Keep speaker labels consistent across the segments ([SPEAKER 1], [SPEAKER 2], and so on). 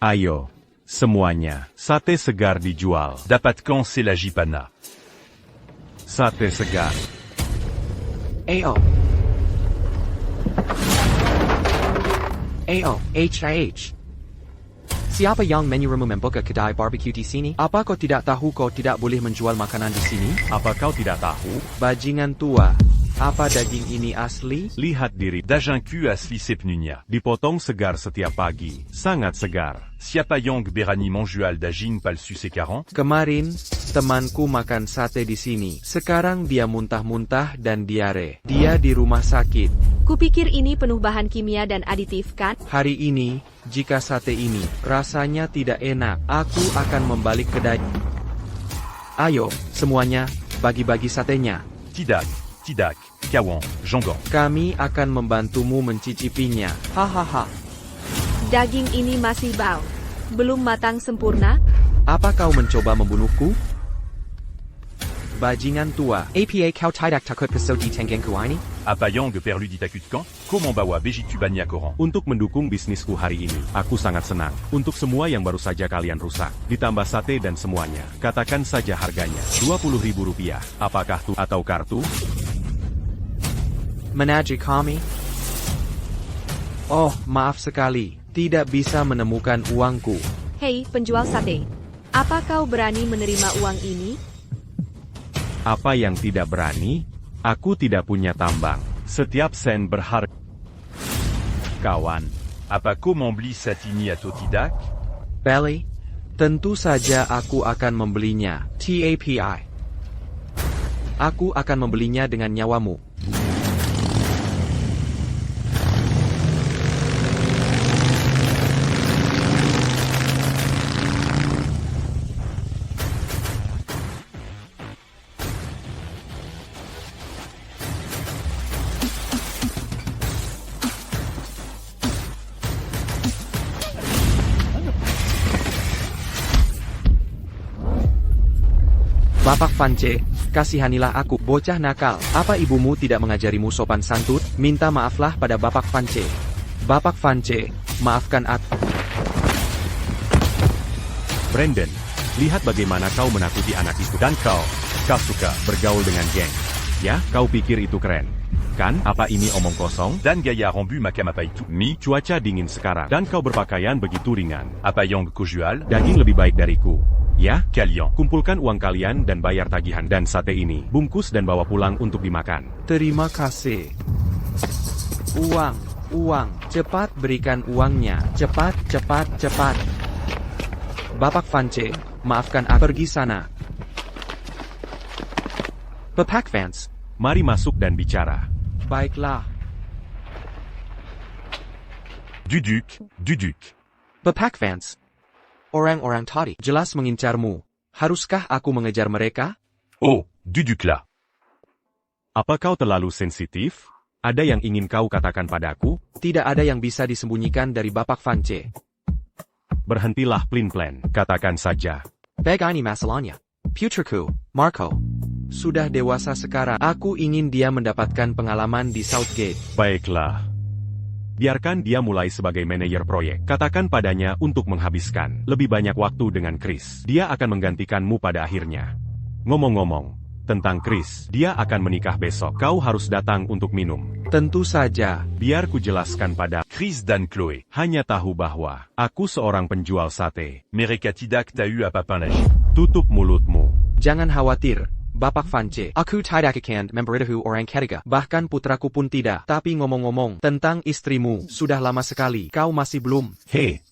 [SPEAKER 1] Ayo, semuanya, sate segar dijual.
[SPEAKER 2] Dapatkan selajipana.
[SPEAKER 1] Sate segar.
[SPEAKER 3] AO. AO, HIH. Siapa yang menyuruhmu membuka kedai barbecue di sini? Apa kau tidak tahu kau tidak boleh menjual makanan di sini?
[SPEAKER 1] Apa kau tidak tahu?
[SPEAKER 3] Bajingan tua. Apa daging ini asli?
[SPEAKER 1] Lihat diri,
[SPEAKER 2] Dajinku asli sepnunya.
[SPEAKER 1] dipotong segar setiap pagi. Sangat segar.
[SPEAKER 2] Siapa yang berani menjual daging palsu sekarang?
[SPEAKER 3] Kemarin, temanku makan sate di sini. Sekarang dia muntah-muntah dan diare. Dia di rumah sakit.
[SPEAKER 4] Kupikir ini penuh bahan kimia dan aditif kan?
[SPEAKER 3] Hari ini, jika sate ini rasanya tidak enak, aku akan membalik kedai. Ayo, semuanya, bagi-bagi satenya.
[SPEAKER 2] Tidak, tidak, kawan, Jongan.
[SPEAKER 3] Kami akan membantumu mencicipinya. Hahaha.
[SPEAKER 4] Daging ini masih bau. Belum matang sempurna?
[SPEAKER 3] Apa kau mencoba membunuhku? Bajingan tua. APA kau tidak takut pesau di tengengku ini?
[SPEAKER 2] Apa yang perlu ditakutkan? Comment bawa begitu banyak orang?
[SPEAKER 1] Untuk mendukung bisnisku hari ini, aku sangat senang. Untuk semua yang baru saja kalian rusak, ditambah sate dan semuanya, katakan saja harganya, Rp20.000. Apakah tuh atau kartu?
[SPEAKER 3] Menaji kami? Oh, maaf sekali. Tidak bisa menemukan uangku.
[SPEAKER 4] Hei, penjual sate. Apa kau berani menerima uang ini?
[SPEAKER 1] Apa yang tidak berani? Aku tidak punya tambang. Setiap sen berharga. Kawan,
[SPEAKER 2] Apa kau membeli satini atau tidak?
[SPEAKER 3] Belly? Tentu saja aku akan membelinya. TAPI. Aku akan membelinya dengan nyawamu. Bapak Vance, kasihanilah aku, bocah nakal. Apa ibumu tidak mengajarimu sopan santun? Minta maaflah pada Bapak Vance. Bapak Vance, maafkan aku.
[SPEAKER 1] Brandon, lihat bagaimana kau menakuti anak itu. Dan kau suka bergaul dengan geng. Ya, kau pikir itu keren. Kan, apa ini omong kosong?
[SPEAKER 2] Dan gaya rombu macam apa itu? Mi,
[SPEAKER 1] Cuaca dingin sekarang, dan kau berpakaian begitu ringan.
[SPEAKER 2] apa yang kau jual?
[SPEAKER 1] Daging lebih baik dariku. Ya,
[SPEAKER 2] Kalian.
[SPEAKER 1] kumpulkan uang kalian dan bayar tagihan dan sate ini. Bungkus dan bawa pulang untuk dimakan.
[SPEAKER 3] Terima kasih. Uang. Cepat berikan uangnya. Cepat. Bapak Vance, maafkan aku. Pergi sana. Bapak Vance.
[SPEAKER 1] Mari masuk dan bicara.
[SPEAKER 3] Baiklah.
[SPEAKER 2] Duduk.
[SPEAKER 3] Bapak Vance. Orang-orang tadi jelas mengincarmu. Haruskah aku mengejar mereka?
[SPEAKER 2] Oh, duduklah.
[SPEAKER 1] Apa kau terlalu sensitif? Ada yang ingin kau katakan padaku?
[SPEAKER 3] Tidak ada yang bisa disembunyikan dari Bapak Vance.
[SPEAKER 1] Berhentilah plin-plan, katakan saja.
[SPEAKER 3] Begini masalahnya. Putriku, Marco. Sudah dewasa sekarang. Aku ingin dia mendapatkan pengalaman di Southgate.
[SPEAKER 1] Baiklah. Biarkan dia mulai sebagai manajer proyek. Katakan padanya untuk menghabiskan lebih banyak waktu dengan Chris. Dia akan menggantikanmu pada akhirnya. Ngomong-ngomong tentang Chris, dia akan menikah besok. Kau harus datang untuk minum.
[SPEAKER 3] Tentu saja.
[SPEAKER 1] Biar ku jelaskan pada
[SPEAKER 2] Chris dan Chloé.
[SPEAKER 1] hanya tahu bahwa aku seorang penjual sate.
[SPEAKER 2] Mereka tidak tahu apa-apa lagi.
[SPEAKER 1] Tutup mulutmu.
[SPEAKER 3] Jangan khawatir, Bapak Vance. Aku tidak akan memberitahu orang ketiga. Bahkan putraku pun tidak. Tapi ngomong-ngomong tentang istrimu, sudah lama sekali. Kau masih belum.
[SPEAKER 1] Hei,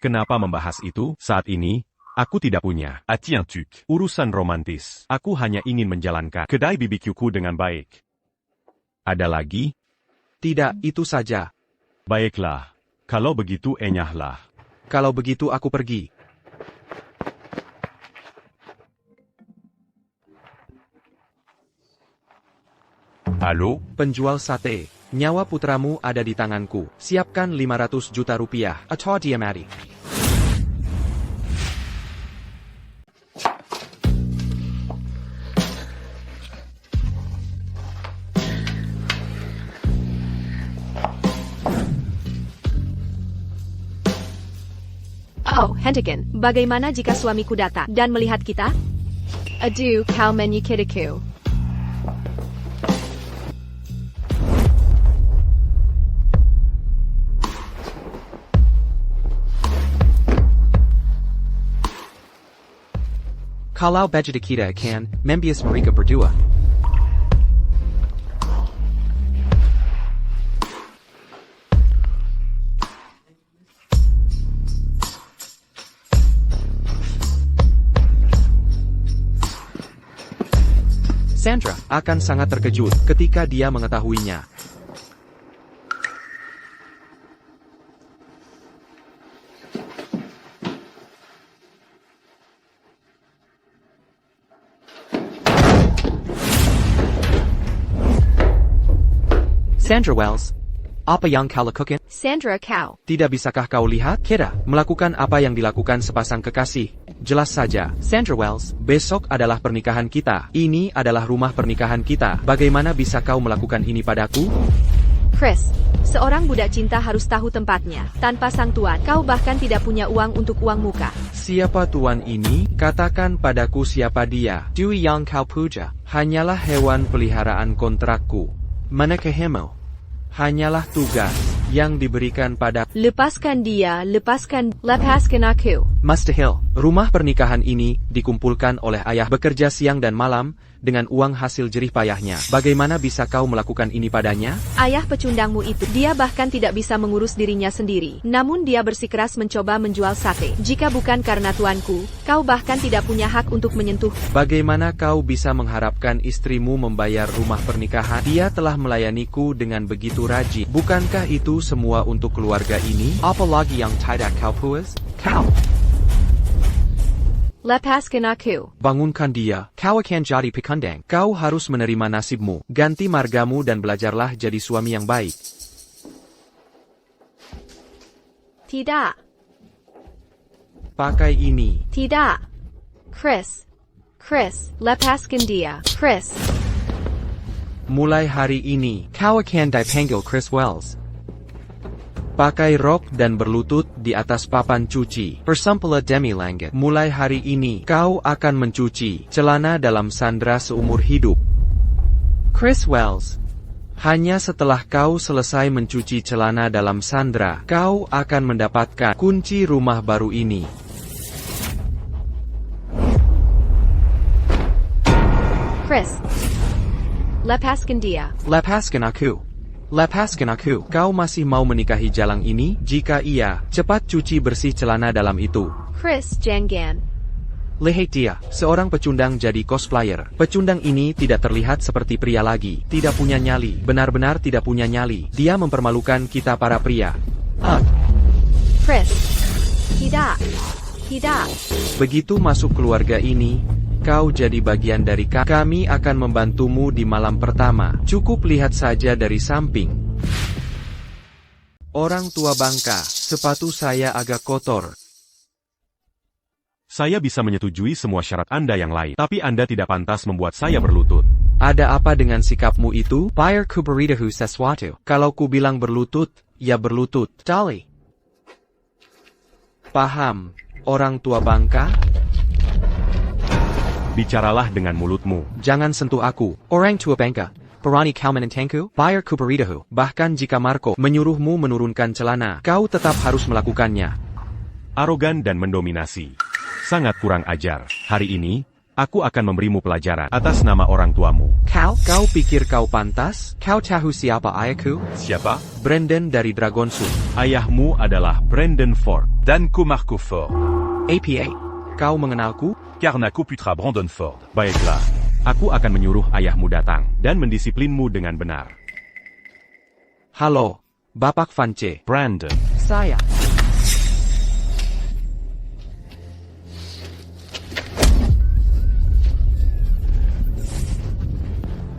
[SPEAKER 1] kenapa membahas itu saat ini? Aku tidak punya
[SPEAKER 2] Tiens tuk.
[SPEAKER 1] urusan romantis. Aku hanya ingin menjalankan kedai BBQ-ku dengan baik. Ada lagi?
[SPEAKER 3] Tidak, itu saja.
[SPEAKER 1] Baiklah. Kalau begitu enyahlah.
[SPEAKER 3] Kalau begitu aku pergi.
[SPEAKER 2] Halo?
[SPEAKER 3] Penjual sate. Nyawa putramu ada di tanganku. Siapkan 500 juta rupiah. Atau dia mati.
[SPEAKER 4] Oh, Hentikan, bagaimana jika suamiku datang dan melihat kita? Aduh, kau menyakitiku.
[SPEAKER 3] Kalau baju kita akan membias mereka berdua. Sandra akan sangat terkejut ketika dia mengetahuinya. Sandra Wells, apa yang kau lakukan?
[SPEAKER 4] Sandra, kau.
[SPEAKER 3] Tidak bisakah kau lihat? Kita melakukan apa yang dilakukan sepasang kekasih. Jelas saja, Sandra Wells, besok adalah pernikahan kita. Ini adalah rumah pernikahan kita. Bagaimana bisa kau melakukan ini padaku?
[SPEAKER 4] Chris, seorang budak cinta harus tahu tempatnya. Tanpa sang tuan, kau bahkan tidak punya uang untuk uang muka.
[SPEAKER 3] Siapa tuan ini? Katakan padaku siapa dia. Dwi yang kau puja, hanyalah hewan peliharaan kontrakku. Menikahimu hanyalah tugas yang diberikan pada.
[SPEAKER 4] Lepaskan dia, lepaskan aku.
[SPEAKER 3] Mustahil. Rumah pernikahan ini dikumpulkan oleh ayah bekerja siang dan malam dengan uang hasil jerih payahnya. Bagaimana bisa kau melakukan ini padanya?
[SPEAKER 4] Ayah pecundangmu itu, dia bahkan tidak bisa mengurus dirinya sendiri. Namun dia bersikeras mencoba menjual sate. Jika bukan karena tuanku, kau bahkan tidak punya hak untuk menyentuh.
[SPEAKER 3] Bagaimana kau bisa mengharapkan istrimu membayar rumah pernikahan? Dia telah melayaniku dengan begitu rajin. Bukankah itu semua untuk keluarga ini? Apalagi yang tidak kau puas? Kau.
[SPEAKER 4] Lepaskan aku.
[SPEAKER 3] Bangunkan dia. Kau akan jadi pekandang. Kau harus menerima nasibmu. Ganti margamu dan belajarlah jadi suami yang baik.
[SPEAKER 4] Tidak.
[SPEAKER 3] Pakai ini.
[SPEAKER 4] Tidak. Chris. Chris, lepaskan dia. Chris.
[SPEAKER 3] Mulai hari ini, kau akan dipanggil Chris Wells. Pakai rok dan berlutut di atas papan cuci. Bersempela demi langit. Mulai hari ini, kau akan mencuci celana dalam Sandra seumur hidup. Chris Wells. Hanya setelah kau selesai mencuci celana dalam Sandra, kau akan mendapatkan kunci rumah baru ini.
[SPEAKER 4] Chris. Lepaskan dia.
[SPEAKER 3] Lepaskan aku. Lepaskan aku. Kau masih mau menikahi jalang ini? Jika iya, cepat cuci bersih celana dalam itu.
[SPEAKER 4] Chris, jangan.
[SPEAKER 3] Lihat dia, seorang pecundang jadi cosplayer. Pecundang ini tidak terlihat seperti pria lagi. Tidak punya nyali, benar-benar tidak punya nyali. Dia mempermalukan kita para pria.
[SPEAKER 4] Chris. Tidak. Tidak.
[SPEAKER 3] Begitu masuk keluarga ini, kau jadi bagian dari kami akan membantumu di malam pertama. Cukup lihat saja dari samping. Orang tua bangka, sepatu saya agak kotor.
[SPEAKER 1] Saya bisa menyetujui semua syarat Anda yang lain, tapi Anda tidak pantas membuat saya berlutut.
[SPEAKER 3] Ada apa dengan sikapmu itu? Biar ku beritahu sesuatu. Kalau ku bilang berlutut, ya berlutut. Dali. Paham, orang tua bangka?
[SPEAKER 1] Bicaralah dengan mulutmu.
[SPEAKER 3] Jangan sentuh aku, orang tua bangka. Berani kau menentangku? Biar ku beritahu. Bahkan jika Marco menyuruhmu menurunkan celana, kau tetap harus melakukannya.
[SPEAKER 1] Arogan dan mendominasi. Sangat kurang ajar. Hari ini, aku akan memberimu pelajaran atas nama orang tuamu.
[SPEAKER 3] Kau pikir kau pantas? Kau tahu siapa ayahku?
[SPEAKER 2] Siapa?
[SPEAKER 3] Brandon dari Dragonsu.
[SPEAKER 1] Ayahmu adalah Brandon Ford.
[SPEAKER 2] Danko Marco Ford.
[SPEAKER 3] APA. Kau mengenalku?
[SPEAKER 2] Karnako Putra Brandon Ford.
[SPEAKER 1] Baiklah, aku akan menyuruh ayahmu datang dan mendisiplinmu dengan benar.
[SPEAKER 3] Halo, Bapak Vance.
[SPEAKER 1] Brandon.
[SPEAKER 3] Saya.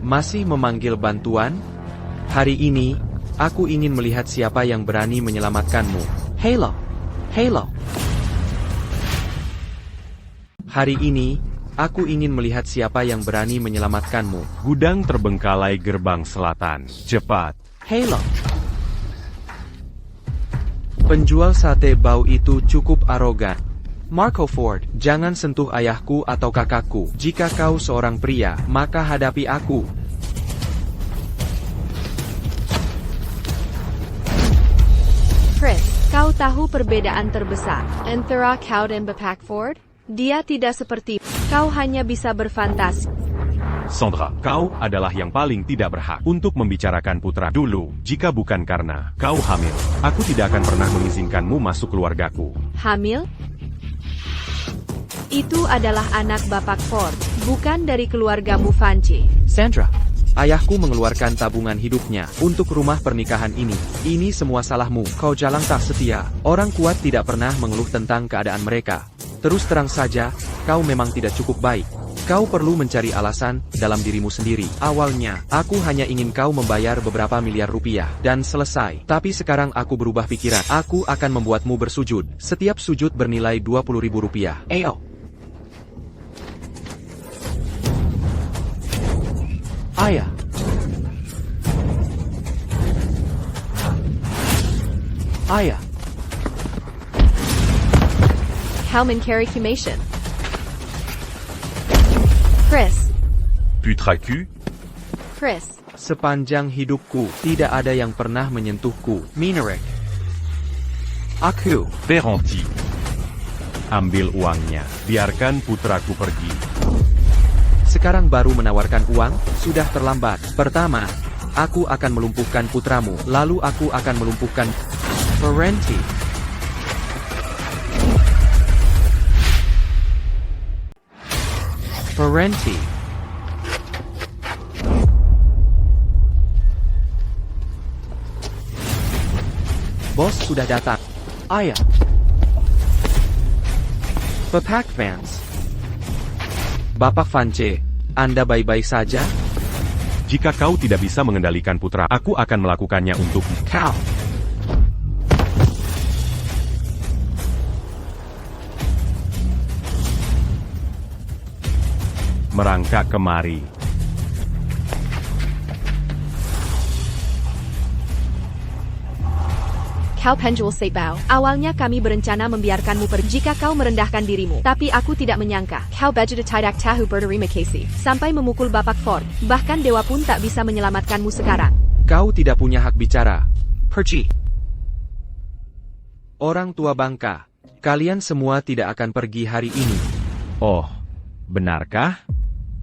[SPEAKER 3] Masih memanggil bantuan? Hari ini, aku ingin melihat siapa yang berani menyelamatkanmu. Halo. Halo. Hari ini, aku ingin melihat siapa yang berani menyelamatkanmu.
[SPEAKER 1] Gudang terbengkalai gerbang selatan. Cepat.
[SPEAKER 3] Halo. Penjual sate bau itu cukup arogan. Marco Ford, jangan sentuh ayahku atau kakakku. Jika kau seorang pria, maka hadapi aku.
[SPEAKER 4] Chris, kau tahu perbedaan terbesar antara kau dan Bapak Ford? Dia tidak seperti kau hanya bisa berfantasi.
[SPEAKER 1] Sandra, kau adalah yang paling tidak berhak untuk membicarakan putra dulu. Jika bukan karena kau hamil, aku tidak akan pernah mengizinkanmu masuk keluargaku.
[SPEAKER 4] Hamil? Itu adalah anak Bapak Ford, bukan dari keluargamu Vance.
[SPEAKER 3] Sandra, ayahku mengeluarkan tabungan hidupnya untuk rumah pernikahan ini. Ini semua salahmu. Kau jalang tak setia. Orang kuat tidak pernah mengeluh tentang keadaan mereka. Terus terang saja, kau memang tidak cukup baik. Kau perlu mencari alasan dalam dirimu sendiri. Awalnya, aku hanya ingin kau membayar beberapa miliar rupiah dan selesai. Tapi sekarang aku berubah pikiran. Aku akan membuatmu bersujud. Setiap sujud bernilai 20.000 rupiah. Ayo. Ayah. Ayah.
[SPEAKER 4] Howman carry cremation. Chris.
[SPEAKER 2] Putracu,
[SPEAKER 4] Chris.
[SPEAKER 3] Sepanjang hidupku, tidak ada yang pernah menyentuhku. Minarek. Aku.
[SPEAKER 2] Ferranti,
[SPEAKER 1] Ambil uangnya, biarkan putraku pergi.
[SPEAKER 3] Sekarang baru menawarkan uang, sudah terlambat. Pertama, aku akan melumpuhkan putramu, lalu aku akan melumpuhkan Ferranti. Ferranti. Bos sudah datang. Ayah. Bapak Vance. Bapak Vance, Anda baik-baik saja?
[SPEAKER 1] Jika kau tidak bisa mengendalikan putra, aku akan melakukannya untuk
[SPEAKER 3] Kau.
[SPEAKER 1] merangkak kemari.
[SPEAKER 4] Kau penjual Seibao. Awalnya kami berencana membiarkanmu pergi jika kau merendahkan dirimu. Tapi aku tidak menyangka. Kau baju tidak tahu berterima kasih. Sampai memukul Bapak Ford. Bahkan dewa pun tak bisa menyelamatkanmu sekarang.
[SPEAKER 3] Kau tidak punya hak bicara. Pergi. Orang tua bangka, kalian semua tidak akan pergi hari ini.
[SPEAKER 1] Oh, benarkah?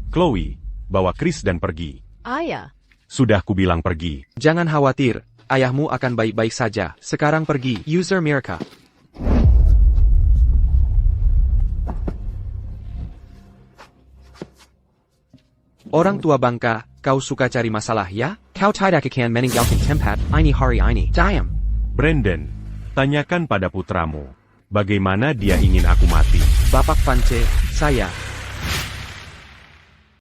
[SPEAKER 1] Chloe, bawa Chris dan pergi.
[SPEAKER 4] Ayah.
[SPEAKER 1] Sudah kubilang pergi.
[SPEAKER 3] Jangan khawatir, ayahmu akan baik-baik saja. Sekarang pergi. User Mirka. Orang tua bangka, kau suka cari masalah ya? Kau tidak akan meninggalkan tempat ini hari ini. Diam.
[SPEAKER 1] Brandon, tanyakan pada putramu. Bagaimana dia ingin aku mati?
[SPEAKER 3] Bapak Vance, saya.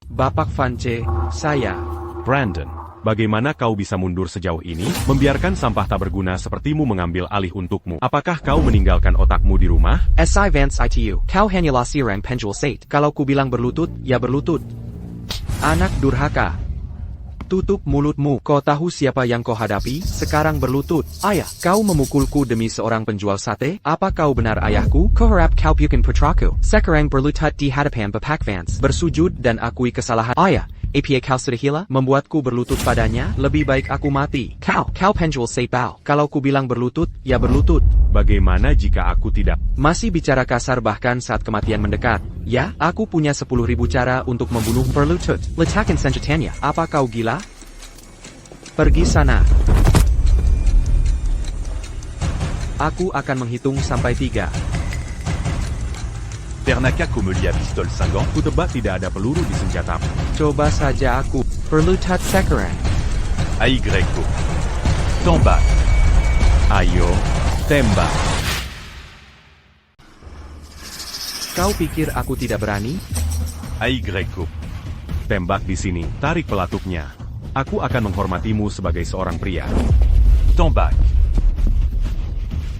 [SPEAKER 3] Bapak Vance, saya.
[SPEAKER 1] Brandon, bagaimana kau bisa mundur sejauh ini? Membiarkan sampah tak berguna sepertimu mengambil alih untukmu. Apakah kau meninggalkan otakmu di rumah?
[SPEAKER 3] SI Vance ITU. Kau hanyalah sirang penjual sate. Kalau ku bilang berlutut, ya berlutut. Anak durhaka. Tutup mulutmu. Kau tahu siapa yang kau hadapi? Sekarang berlutut. Ayah, kau memukulku demi seorang penjual sate? Apa kau benar ayahku? Kau harap kau bukan putraku. Sekarang berlutut di hadapan Bapak Vance. Bersujud dan akui kesalahan. Ayah, apa kau sudah gila? Membuatku berlutut padanya? Lebih baik aku mati. Kau penjual Seibao. Kalau ku bilang berlutut, ya berlutut.
[SPEAKER 1] Bagaimana jika aku tidak?
[SPEAKER 3] Masih bicara kasar bahkan saat kematian mendekat. Ya, aku punya 10.000 cara untuk membunuh berlutut. Letakkan senjatanya. Apa kau gila? Pergi sana. Aku akan menghitung sampai 3.
[SPEAKER 2] Pernaka Komelia pistole 50,
[SPEAKER 1] Ku tebak tidak ada peluru di senjatamu.
[SPEAKER 3] Coba saja aku. Berlutut sekarang.
[SPEAKER 2] Aigreko, Tambak,
[SPEAKER 1] Ayo, tembak.
[SPEAKER 3] Kau pikir aku tidak berani?
[SPEAKER 2] Aigreko,
[SPEAKER 1] Tembak di sini, tarik pelatuknya. Aku akan menghormatimu sebagai seorang pria.
[SPEAKER 2] Tambak,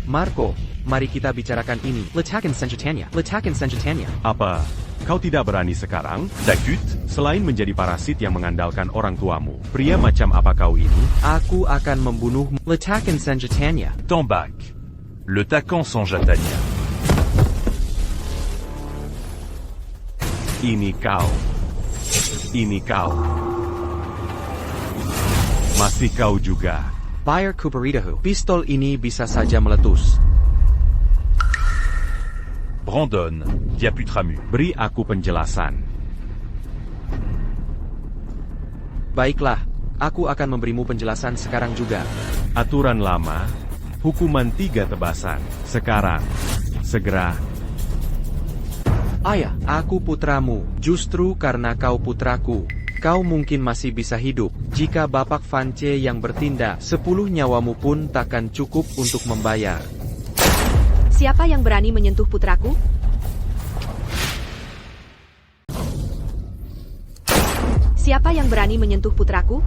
[SPEAKER 3] Marco, mari kita bicarakan ini. Letakkan senjatanya. Letakkan senjatanya.
[SPEAKER 1] Apa? Kau tidak berani sekarang?
[SPEAKER 2] Takut,
[SPEAKER 1] Selain menjadi parasit yang mengandalkan orang tuamu, pria macam apa kau ini?
[SPEAKER 3] Aku akan membunuhmu. Letakkan senjatanya.
[SPEAKER 2] Tambak, Le Takan Sanjatanya.
[SPEAKER 1] Ini kau. Ini kau. Masih kau juga.
[SPEAKER 3] Fire Kuberitahu. Pistol ini bisa saja meletus.
[SPEAKER 2] Brandon, Diaputramu.
[SPEAKER 1] Beri aku penjelasan.
[SPEAKER 3] Baiklah, aku akan memberimu penjelasan sekarang juga.
[SPEAKER 1] Aturan lama, hukuman 3 tebasan. Sekarang, segera.
[SPEAKER 3] Ayah, aku putramu. Justru karena kau putraku, kau mungkin masih bisa hidup. Jika Bapak Vance yang bertindak, 10 nyawamu pun takkan cukup untuk membayar.
[SPEAKER 4] Siapa yang berani menyentuh putraku? Siapa yang berani menyentuh putraku?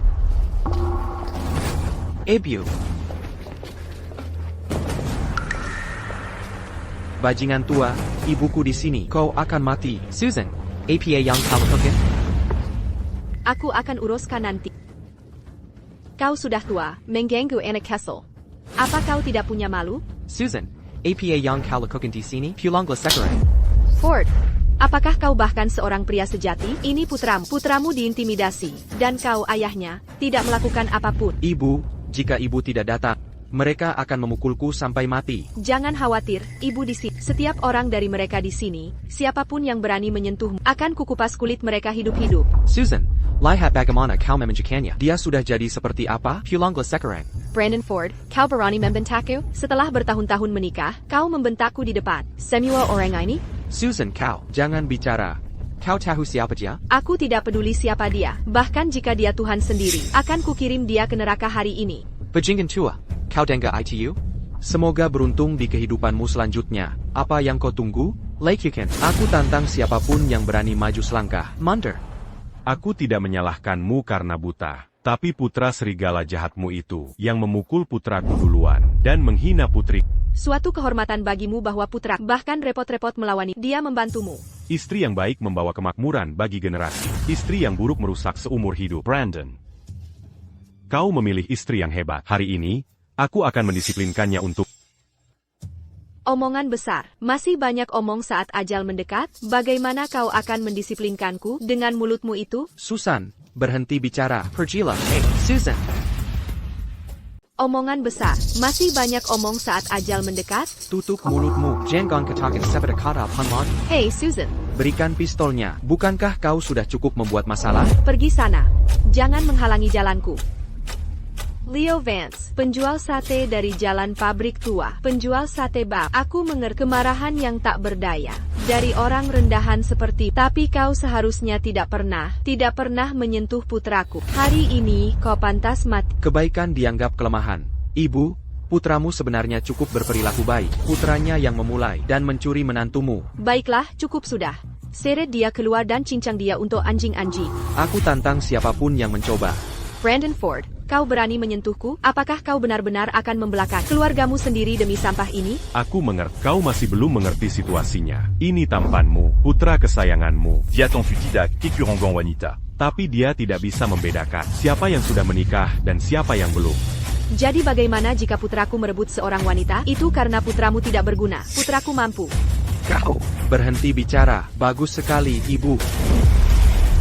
[SPEAKER 3] Ebiu. Bajingan tua, ibuku di sini. Kau akan mati. Susan, APA yang Kalkoken?
[SPEAKER 4] Aku akan uruskan nanti. Kau sudah tua, mengganggu anak Kessel. Apa kau tidak punya malu?
[SPEAKER 3] Susan, APA yang Kalkoken di sini? Pulanglah sekarang.
[SPEAKER 4] Ford, apakah kau bahkan seorang pria sejati? Ini putramu. Putramu diintimidasi, dan kau ayahnya tidak melakukan apapun.
[SPEAKER 3] Ibu, jika ibu tidak datang, mereka akan memukulku sampai mati.
[SPEAKER 4] Jangan khawatir, ibu di sini. Setiap orang dari mereka di sini, siapapun yang berani menyentuhmu, akan kukupas kulit mereka hidup-hidup.
[SPEAKER 3] Susan, lihat bagaimana kau memenjukkannya. Dia sudah jadi seperti apa? Pulanglah sekarang.
[SPEAKER 4] Brandon Ford, kau berani membentakku? Setelah bertahun-tahun menikah, kau membentakku di depan. Semua orang ini?
[SPEAKER 3] Susan, kau jangan bicara. Kau tahu siapa dia?
[SPEAKER 4] Aku tidak peduli siapa dia. Bahkan jika dia Tuhan sendiri, akan kukirim dia ke neraka hari ini.
[SPEAKER 3] Bajingan tua, kau dengar ITU? Semoga beruntung di kehidupanmu selanjutnya. Apa yang kau tunggu? Lakukan. Aku tantang siapapun yang berani maju selangkah. Mundur.
[SPEAKER 1] Aku tidak menyalahkanmu karena buta. Tapi putra serigala jahatmu itu, yang memukul putraku duluan, dan menghina putri.
[SPEAKER 4] Suatu kehormatan bagimu bahwa putra bahkan repot-repot melawani. Dia membantumu.
[SPEAKER 1] Istri yang baik membawa kemakmuran bagi generasi. Istri yang buruk merusak seumur hidup. Brandon, kau memilih istri yang hebat. Hari ini, aku akan mendisiplinkannya untuk...
[SPEAKER 4] Omongan besar. Masih banyak omong saat ajal mendekat. Bagaimana kau akan mendisiplinkanku dengan mulutmu itu?
[SPEAKER 3] Susan, berhenti bicara. Pergilah. Hey, Susan.
[SPEAKER 4] Omongan besar. Masih banyak omong saat ajal mendekat?
[SPEAKER 3] Tutup mulutmu. Jangan katakan sepeda kata panlog.
[SPEAKER 4] Hey Susan,
[SPEAKER 3] Berikan pistolnya. Bukankah kau sudah cukup membuat masalah?
[SPEAKER 4] pergi sana. Jangan menghalangi jalanku. Leo Vance, penjual sate dari Jalan Pabrik Tua, penjual sate bab. Aku mengerti kemarahan yang tak berdaya dari orang rendahan seperti, tapi kau seharusnya tidak pernah menyentuh putraku. Hari ini kau pantas mati.
[SPEAKER 3] Kebaikan dianggap kelemahan. Ibu, putramu sebenarnya cukup berperilaku baik. Putranya yang memulai dan mencuri menantumu.
[SPEAKER 4] Baiklah, cukup sudah. Seret dia keluar dan cincang dia untuk anjing-anjing.
[SPEAKER 3] Aku tantang siapapun yang mencoba.
[SPEAKER 4] Brandon Ford, kau berani menyentuhku? Apakah kau benar-benar akan membelakang keluargamu sendiri demi sampah ini?
[SPEAKER 1] Aku mengerti. Kau masih belum mengerti situasinya. Ini tampanmu, putra kesayanganmu.
[SPEAKER 2] Diatan Futidak, Kekurangan Wanita.
[SPEAKER 1] Tapi dia tidak bisa membedakan siapa yang sudah menikah dan siapa yang belum.
[SPEAKER 4] Jadi bagaimana jika putraku merebut seorang wanita? Itu karena putramu tidak berguna. Putraku mampu.
[SPEAKER 3] Kau berhenti bicara. Bagus sekali, ibu.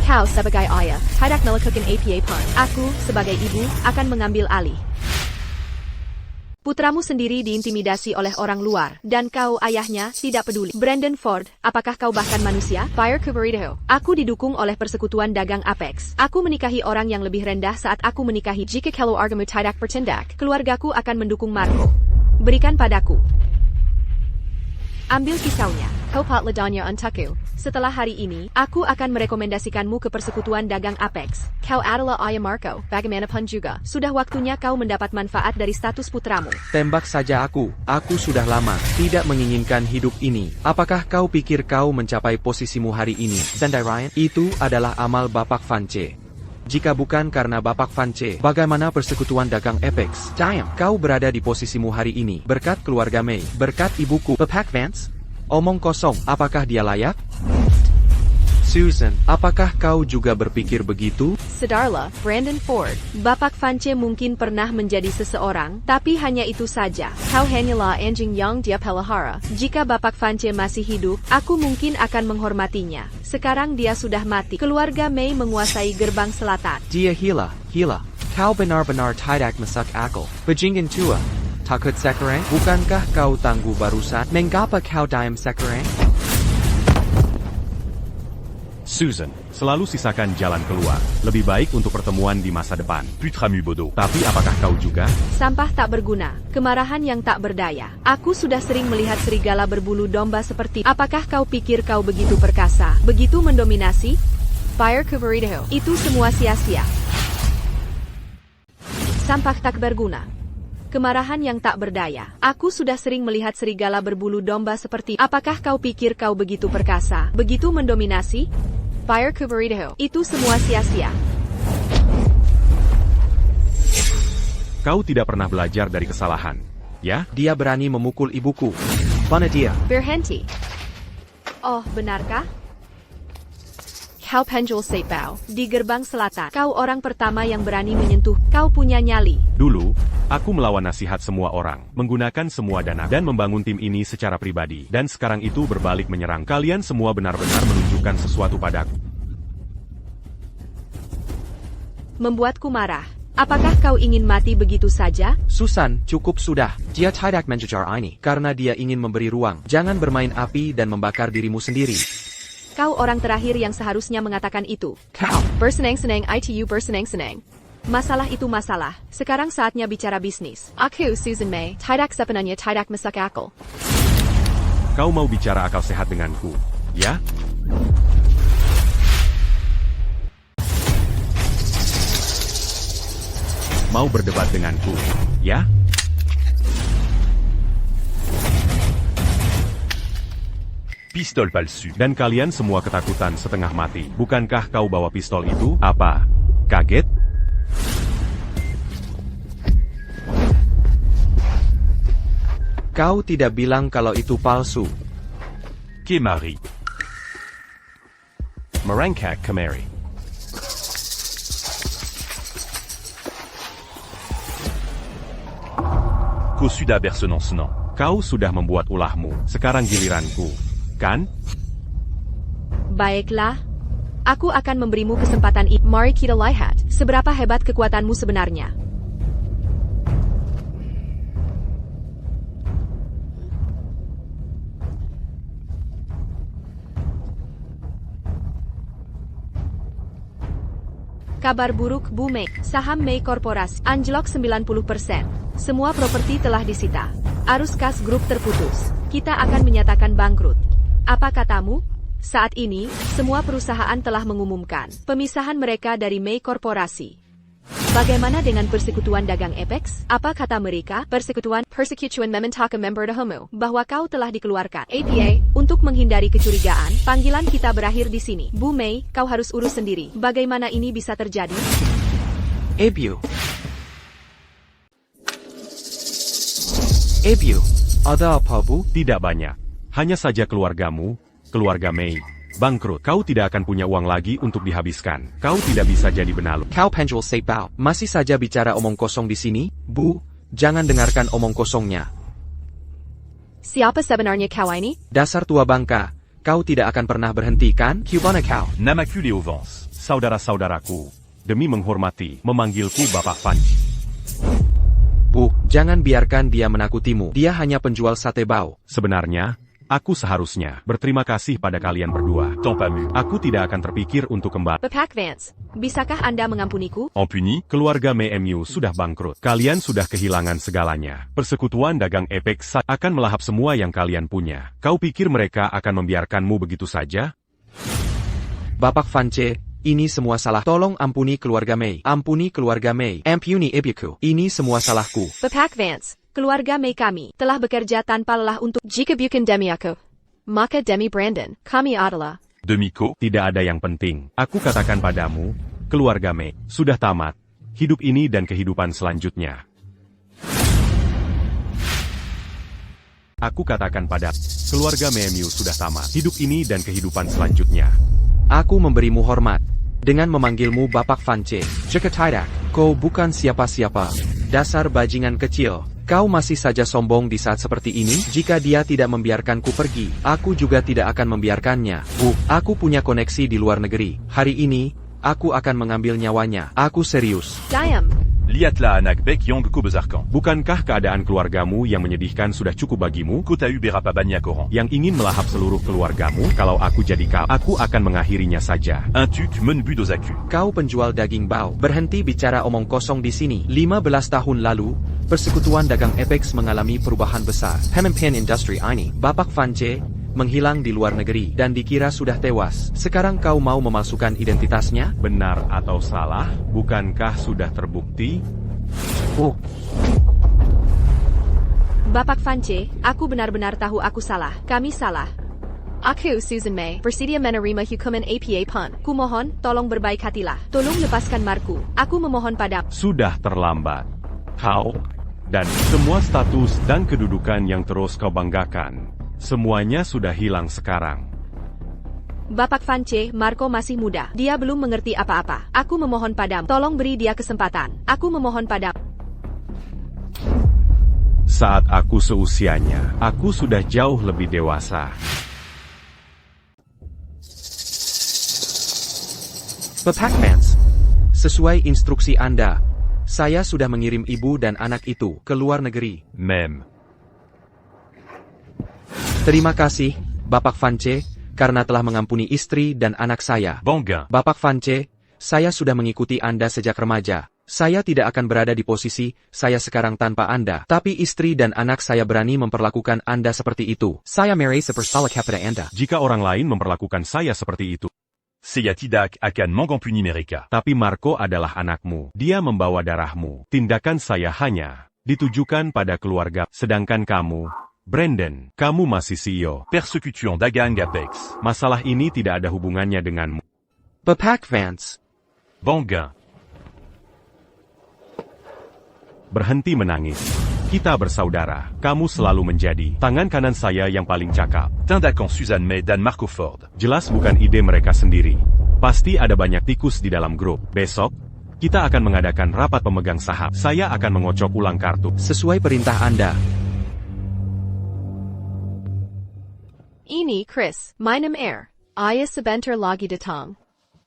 [SPEAKER 4] Kau sebagai ayah, hendak melakukan APA pun. Aku, sebagai ibu, akan mengambil alih. Putramu sendiri diintimidasi oleh orang luar, dan kau ayahnya tidak peduli. Brandon Ford, apakah kau bahkan manusia? Fire Kuberitahu. Aku didukung oleh persekutuan dagang Apex. Aku menikahi orang yang lebih rendah saat aku menikahi. Jika keluargamu tidak bertindak, keluargaku akan mendukung Marco. Berikan padaku. Ambil pisaunya. Kau patladanya untukku. Setelah hari ini, aku akan merekomendasikanmu ke persekutuan dagang Apex. Kau adalah ayah Marco, bagaimanapun juga. Sudah waktunya kau mendapat manfaat dari status putramu.
[SPEAKER 3] Tembak saja aku. Aku sudah lama tidak menginginkan hidup ini. Apakah kau pikir kau mencapai posisimu hari ini, Sandai Ryan? Itu adalah amal Bapak Vance. Jika bukan karena Bapak Vance, bagaimana persekutuan dagang Apex? Diam, kau berada di posisimu hari ini berkat keluarga May, berkat ibuku. Bapak Vance? Omong kosong, apakah dia layak? Susan, apakah kau juga berpikir begitu?
[SPEAKER 4] Sedarla, Brandon Ford. Bapak Vance mungkin pernah menjadi seseorang, tapi hanya itu saja. Kau hanyalah anjing yang dia pelihara. Jika Bapak Vance masih hidup, aku mungkin akan menghormatinya. Sekarang dia sudah mati. Keluarga Mei menguasai gerbang selatan.
[SPEAKER 3] Dia hila. Kau benar-benar tidak masuk akal. Bajingan tua. Takut sekarang? Bukankah kau tangguh barusan? Mengapa kau diam sekarang?
[SPEAKER 1] Susan, selalu sisakan jalan keluar. Lebih baik untuk pertemuan di masa depan.
[SPEAKER 2] Plus tramu bodo.
[SPEAKER 1] Tapi apakah kau juga?
[SPEAKER 4] Sampah tak berguna, kemarahan yang tak berdaya. Aku sudah sering melihat serigala berbulu domba seperti. Apakah kau pikir kau begitu perkasa, begitu mendominasi? Fire Kuberido. Itu semua sia-sia. Sampah tak berguna. Kemarahan yang tak berdaya. Aku sudah sering melihat serigala berbulu domba seperti. Apakah kau pikir kau begitu perkasa, begitu mendominasi? Fire Kuberido. Itu semua sia-sia.
[SPEAKER 1] Kau tidak pernah belajar dari kesalahan, ya?
[SPEAKER 3] Dia berani memukul ibuku. Mana dia?
[SPEAKER 4] Berhenti. Oh, benarkah? Kau penjual Seipao. Di gerbang selatan. Kau orang pertama yang berani menyentuh. Kau punya nyali.
[SPEAKER 1] Dulu, aku melawan nasihat semua orang, menggunakan semua dana, dan membangun tim ini secara pribadi. Dan sekarang itu berbalik menyerang. Kalian semua benar-benar menunjukkan sesuatu padaku.
[SPEAKER 4] Membuatku marah. Apakah kau ingin mati begitu saja?
[SPEAKER 3] Susan, cukup sudah. Dia tidak mengejar ini karena dia ingin memberi ruang. Jangan bermain api dan membakar dirimu sendiri.
[SPEAKER 4] Kau orang terakhir yang seharusnya mengatakan itu.
[SPEAKER 3] Kau.
[SPEAKER 4] Bersenang-senang itu bersenang-senang. Masalah itu masalah. Sekarang saatnya bicara bisnis. Aku, Susan Mei, tidak sepenuhnya tidak masuk akal.
[SPEAKER 1] Kau mau bicara akal sehat denganku, ya? Mau berdebat denganku, ya?
[SPEAKER 2] Pistole palsu.
[SPEAKER 1] Dan kalian semua ketakutan setengah mati. Bukankah kau bawa pistol itu? Apa? Kaget?
[SPEAKER 3] Kau tidak bilang kalau itu palsu.
[SPEAKER 2] Kemari.
[SPEAKER 1] Merangkak kemari.
[SPEAKER 2] Kau sudah bersenang-senang.
[SPEAKER 1] Kau sudah membuat ulahmu. Sekarang giliranku. Kan?
[SPEAKER 4] Baiklah. Aku akan memberimu kesempatan itu. Mari kita lihat seberapa hebat kekuatanmu sebenarnya. Kabar buruk Bu Mei, saham Mei Korporasi anjlok 90%. Semua properti telah disita. Arus kas grup terputus. Kita akan menyatakan bangkrut. Apa katamu? Saat ini, semua perusahaan telah mengumumkan pemisahan mereka dari Mei Korporasi. Bagaimana dengan persekutuan dagang Apex? Apa kata mereka? Persekutuan mementaka member dahulu bahwa kau telah dikeluarkan. APA, untuk menghindari kecurigaan, panggilan kita berakhir di sini. Bu Mei, kau harus urus sendiri. Bagaimana ini bisa terjadi?
[SPEAKER 3] Abu, ada apa Bu?
[SPEAKER 1] Tidak banyak. Hanya saja keluargamu, keluarga Mei, bangkrut. Kau tidak akan punya uang lagi untuk dihabiskan. Kau tidak bisa jadi benalu.
[SPEAKER 3] Kau penjual Seipao. Masih saja bicara omong kosong di sini? Bu, jangan dengarkan omong kosongnya.
[SPEAKER 4] Siapa sebenarnya kau ini?
[SPEAKER 3] Dasar tua bangka. Kau tidak akan pernah berhenti kan? Cubana kau.
[SPEAKER 2] Namaku au Vance.
[SPEAKER 1] Saudara-saudaraku, demi menghormati, memanggilku Bapak Vance.
[SPEAKER 3] Bu, jangan biarkan dia menakutimu. Dia hanya penjual sate bau.
[SPEAKER 1] Sebenarnya, aku seharusnya berterima kasih pada kalian berdua.
[SPEAKER 2] Tant pas mu.
[SPEAKER 1] Aku tidak akan terpikir untuk kembali.
[SPEAKER 4] Bapak Vance, bisakah Anda mengampuniku?
[SPEAKER 2] Ampuni.
[SPEAKER 1] Keluarga MMU sudah bangkrut. Kalian sudah kehilangan segalanya. Persekutuan dagang Apex akan melahap semua yang kalian punya. Kau pikir mereka akan membiarkanmu begitu saja?
[SPEAKER 3] Bapak Vance, ini semua salah. Tolong ampuni keluarga Mei. Ampuni keluarga Mei. Ampuni ibuku. Ini semua salahku.
[SPEAKER 4] Bapak Vance, keluarga Mei kami telah bekerja tanpa lelah untuk jika bukan demi aku, maka demi Brandon, kami adalah.
[SPEAKER 2] Demi-ko.
[SPEAKER 1] Tidak ada yang penting. Aku katakan padamu, keluarga Mei sudah tamat. Hidup ini dan kehidupan selanjutnya. Aku katakan pada keluarga MMU sudah tamat. Hidup ini dan kehidupan selanjutnya.
[SPEAKER 3] Aku memberimu hormat. dengan memanggilmu Bapak Vance. Jika tidak, kau bukan siapa-siapa. Dasar bajingan kecil. Kau masih saja sombong di saat seperti ini? Jika dia tidak membiarkanku pergi, aku juga tidak akan membiarkannya. Aku punya koneksi di luar negeri. Hari ini, aku akan mengambil nyawanya. Aku serius.
[SPEAKER 4] Diam.
[SPEAKER 2] Liatla Anak Bek Yong Kobezarkan.
[SPEAKER 1] Bukankah keadaan keluargamu yang menyedihkan sudah cukup bagimu?
[SPEAKER 2] Kota Berapa Banyak Koran.
[SPEAKER 1] Yang ingin melahap seluruh keluargamu? Kalau aku jadi kau, aku akan mengakhirinya saja.
[SPEAKER 2] Un tuc men but aux acus.
[SPEAKER 3] Kau penjual daging bau. Berhenti bicara omong kosong di sini. 15 tahun lalu, persekutuan dagang Apex mengalami perubahan besar. Pemimpin industri ini, Bapak Vance, menghilang di luar negeri dan dikira sudah tewas. Sekarang kau mau memalsukan identitasnya?
[SPEAKER 1] Benar atau salah? Bukankah sudah terbukti?
[SPEAKER 4] Bapak Vance, aku benar-benar tahu aku salah. Kami salah. Aku Susan May, bersedia menerima hukuman APA PUN. Kumohon, tolong berbaik hatilah. Tolong lepaskan Marku. Aku memohon pada...
[SPEAKER 1] Sudah terlambat. Kau dan semua status dan kedudukan yang terus kau banggakan, semuanya sudah hilang sekarang.
[SPEAKER 4] Bapak Vance, Marco masih muda. Dia belum mengerti apa-apa. Aku memohon padamu. Tolong beri dia kesempatan. Aku memohon padamu.
[SPEAKER 1] Saat aku seusianya, aku sudah jauh lebih dewasa.
[SPEAKER 3] Bapak Vance, sesuai instruksi Anda, saya sudah mengirim ibu dan anak itu ke luar negeri.
[SPEAKER 2] Même.
[SPEAKER 3] Terima kasih, Bapak Vance, karena telah mengampuni istri dan anak saya.
[SPEAKER 2] Banguin.
[SPEAKER 3] Bapak Vance, saya sudah mengikuti Anda sejak remaja. Saya tidak akan berada di posisi saya sekarang tanpa Anda. Tapi istri dan anak saya berani memperlakukan Anda seperti itu. Saya marry seperti kepada Anda.
[SPEAKER 1] Jika orang lain memperlakukan saya seperti itu,
[SPEAKER 2] Saya tidak akan mengampuni mereka.
[SPEAKER 1] tapi Marco adalah anakmu. Dia membawa darahmu. Tindakan saya hanya ditujukan pada keluarga. Sedangkan kamu, Brandon, kamu masih CEO.
[SPEAKER 2] Persécution dagang Apex.
[SPEAKER 1] Masalah ini tidak ada hubungannya denganmu.
[SPEAKER 3] Bapak Vance,
[SPEAKER 2] Banguin.
[SPEAKER 1] Berhenti menangis. Kita bersaudara. Kamu selalu menjadi tangan kanan saya yang paling cakap.
[SPEAKER 2] Tindakan Susan May dan Marco Ford.
[SPEAKER 1] Jelas bukan ide mereka sendiri. Pasti ada banyak tikus di dalam grup. Besok, kita akan mengadakan rapat pemegang saham. Saya akan mengocok ulang kartu.
[SPEAKER 3] sesuai perintah Anda.
[SPEAKER 4] Ini Chris, minum air. Ayah sebentar lagi datang.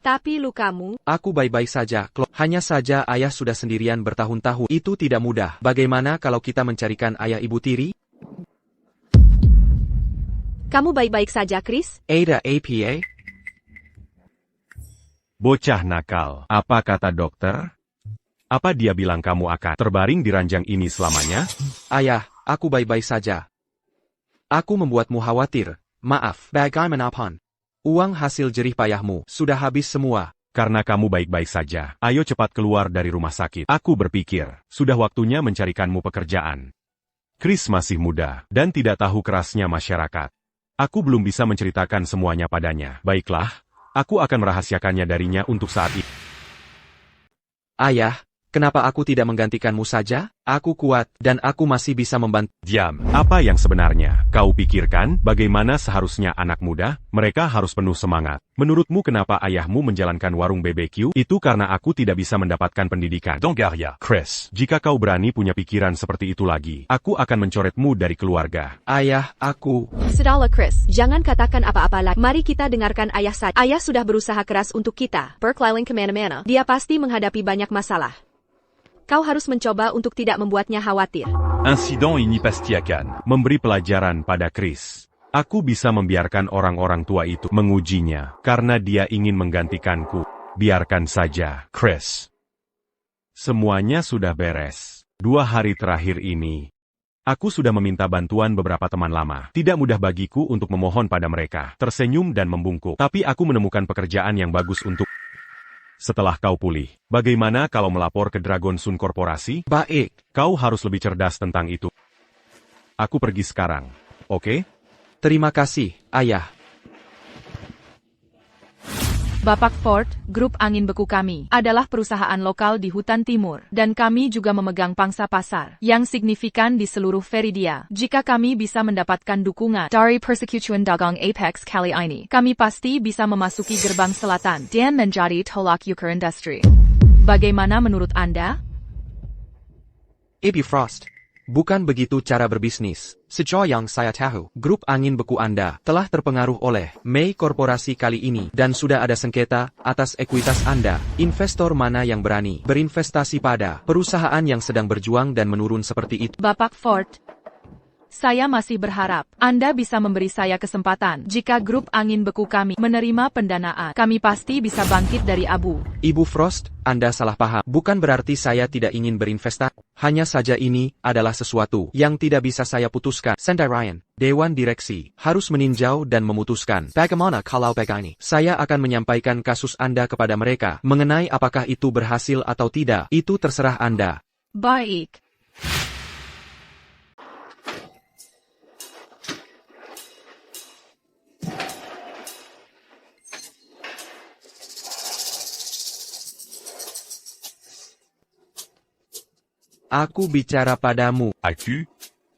[SPEAKER 4] Tapi lukamu,
[SPEAKER 3] Aku baik-baik saja, hanya saja ayah sudah sendirian bertahun-tahun. Itu tidak mudah. Bagaimana kalau kita mencarikan ayah ibu tiri?
[SPEAKER 4] kamu baik-baik saja, Chris?
[SPEAKER 3] Ada APA?
[SPEAKER 1] Bocah nakal. Apa kata dokter? Apa dia bilang kamu akan terbaring di ranjang ini selamanya?
[SPEAKER 3] Ayah, aku baik-baik saja. Aku membuatmu khawatir. Maaf, bagaimanapun. Uang hasil jerih payahmu sudah habis semua.
[SPEAKER 1] Karena kamu baik-baik saja. Ayo cepat keluar dari rumah sakit. Aku berpikir, sudah waktunya mencarikanmu pekerjaan. Chris masih muda, dan tidak tahu kerasnya masyarakat. Aku belum bisa menceritakan semuanya padanya. Baiklah, aku akan merahasiakannya darinya untuk saat ini.
[SPEAKER 3] Ayah, kenapa aku tidak menggantikanmu saja? Aku kuat, dan aku masih bisa membantu.
[SPEAKER 2] Diam.
[SPEAKER 1] Apa yang sebenarnya kau pikirkan? Bagaimana seharusnya anak muda? Mereka harus penuh semangat. Menurutmu kenapa ayahmu menjalankan warung BBQ? Itu karena aku tidak bisa mendapatkan pendidikan.
[SPEAKER 2] Dangaria.
[SPEAKER 1] Chris, jika kau berani punya pikiran seperti itu lagi, aku akan mencoretmu dari keluarga.
[SPEAKER 3] Ayah, aku...
[SPEAKER 4] Sudahlah, Chris. Jangan katakan apa-apa lagi. Mari kita dengarkan ayah saja. Ayah sudah berusaha keras untuk kita. Berkeliling kemana-mana. Dia pasti menghadapi banyak masalah. Kau harus mencoba untuk tidak membuatnya khawatir.
[SPEAKER 2] Incident ini pasti akan
[SPEAKER 1] Memberi pelajaran pada Chris. Aku bisa membiarkan orang-orang tua itu mengujinya, karena dia ingin menggantikanku. Biarkan saja, Chris. Semuanya sudah beres. 2 hari terakhir ini, aku sudah meminta bantuan beberapa teman lama. Tidak mudah bagiku untuk memohon pada mereka. Tersenyum dan membungkuk. Tapi aku menemukan pekerjaan yang bagus untuk... Setelah kau pulih, bagaimana kalau melapor ke Dragon Sun Korporasi?
[SPEAKER 3] Baik.
[SPEAKER 1] Kau harus lebih cerdas tentang itu. Aku pergi sekarang, oke?
[SPEAKER 3] Terima kasih, Ayah.
[SPEAKER 5] Bapak Ford, grup angin beku kami, adalah perusahaan lokal di hutan timur, dan kami juga memegang pangsa pasar yang signifikan di seluruh Veridia. Jika kami bisa mendapatkan dukungan dari persekutuan dagang Apex kali ini, kami pasti bisa memasuki gerbang selatan dan menjadi tolak ukur industri. Bagaimana menurut Anda?
[SPEAKER 3] Ibu Frost. Bukan begitu cara berbisnis. Sejauh yang saya tahu, grup angin beku Anda telah terpengaruh oleh May Korporasi kali ini dan sudah ada sengketa atas ekuitas Anda. Investor mana yang berani berinvestasi pada perusahaan yang sedang berjuang dan menurun seperti itu?
[SPEAKER 5] Bapak Ford, saya masih berharap Anda bisa memberi saya kesempatan. Jika grup angin beku kami menerima pendanaan, kami pasti bisa bangkit dari abu.
[SPEAKER 3] Ibu Frost, Anda salah paham. Bukan berarti saya tidak ingin berinvestasi. Hanya saja ini adalah sesuatu yang tidak bisa saya putuskan. Sendai Ryan, Dewan Direksi, harus meninjau dan memutuskan. Bagaimana kalau begini? Saya akan menyampaikan kasus Anda kepada mereka. Mengenai apakah itu berhasil atau tidak, itu terserah Anda.
[SPEAKER 5] Baik.
[SPEAKER 3] Aku bicara padamu.
[SPEAKER 2] Aku?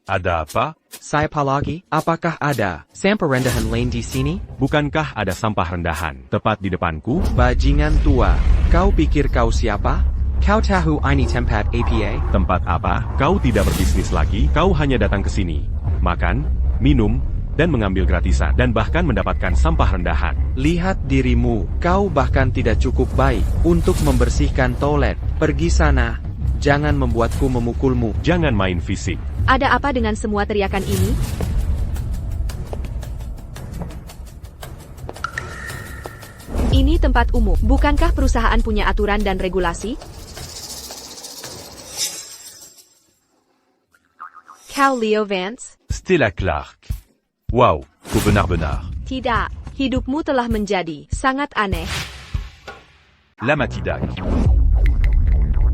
[SPEAKER 2] Ada apa?
[SPEAKER 3] Siapa lagi? Apakah ada sampah rendahan lain di sini?
[SPEAKER 1] Bukankah ada sampah rendahan tepat di depanku?
[SPEAKER 3] Bajingan tua. Kau pikir kau siapa? Kau tahu ini tempat APA?
[SPEAKER 1] Tempat apa? Kau tidak berbisnis lagi, kau hanya datang ke sini. Makan, minum, dan mengambil gratisan, dan bahkan mendapatkan sampah rendahan.
[SPEAKER 3] Lihat dirimu. Kau bahkan tidak cukup baik untuk membersihkan toilet. Pergi sana. Jangan membuatku memukulmu.
[SPEAKER 1] Jangan main fisik.
[SPEAKER 4] Ada apa dengan semua teriakan ini? Ini tempat umum. Bukankah perusahaan punya aturan dan regulasi? Kau Leo Vance?
[SPEAKER 2] Stella Clark. Wow, kau benar-benar.
[SPEAKER 4] Tidak. Hidupmu telah menjadi sangat aneh.
[SPEAKER 2] La Matidak.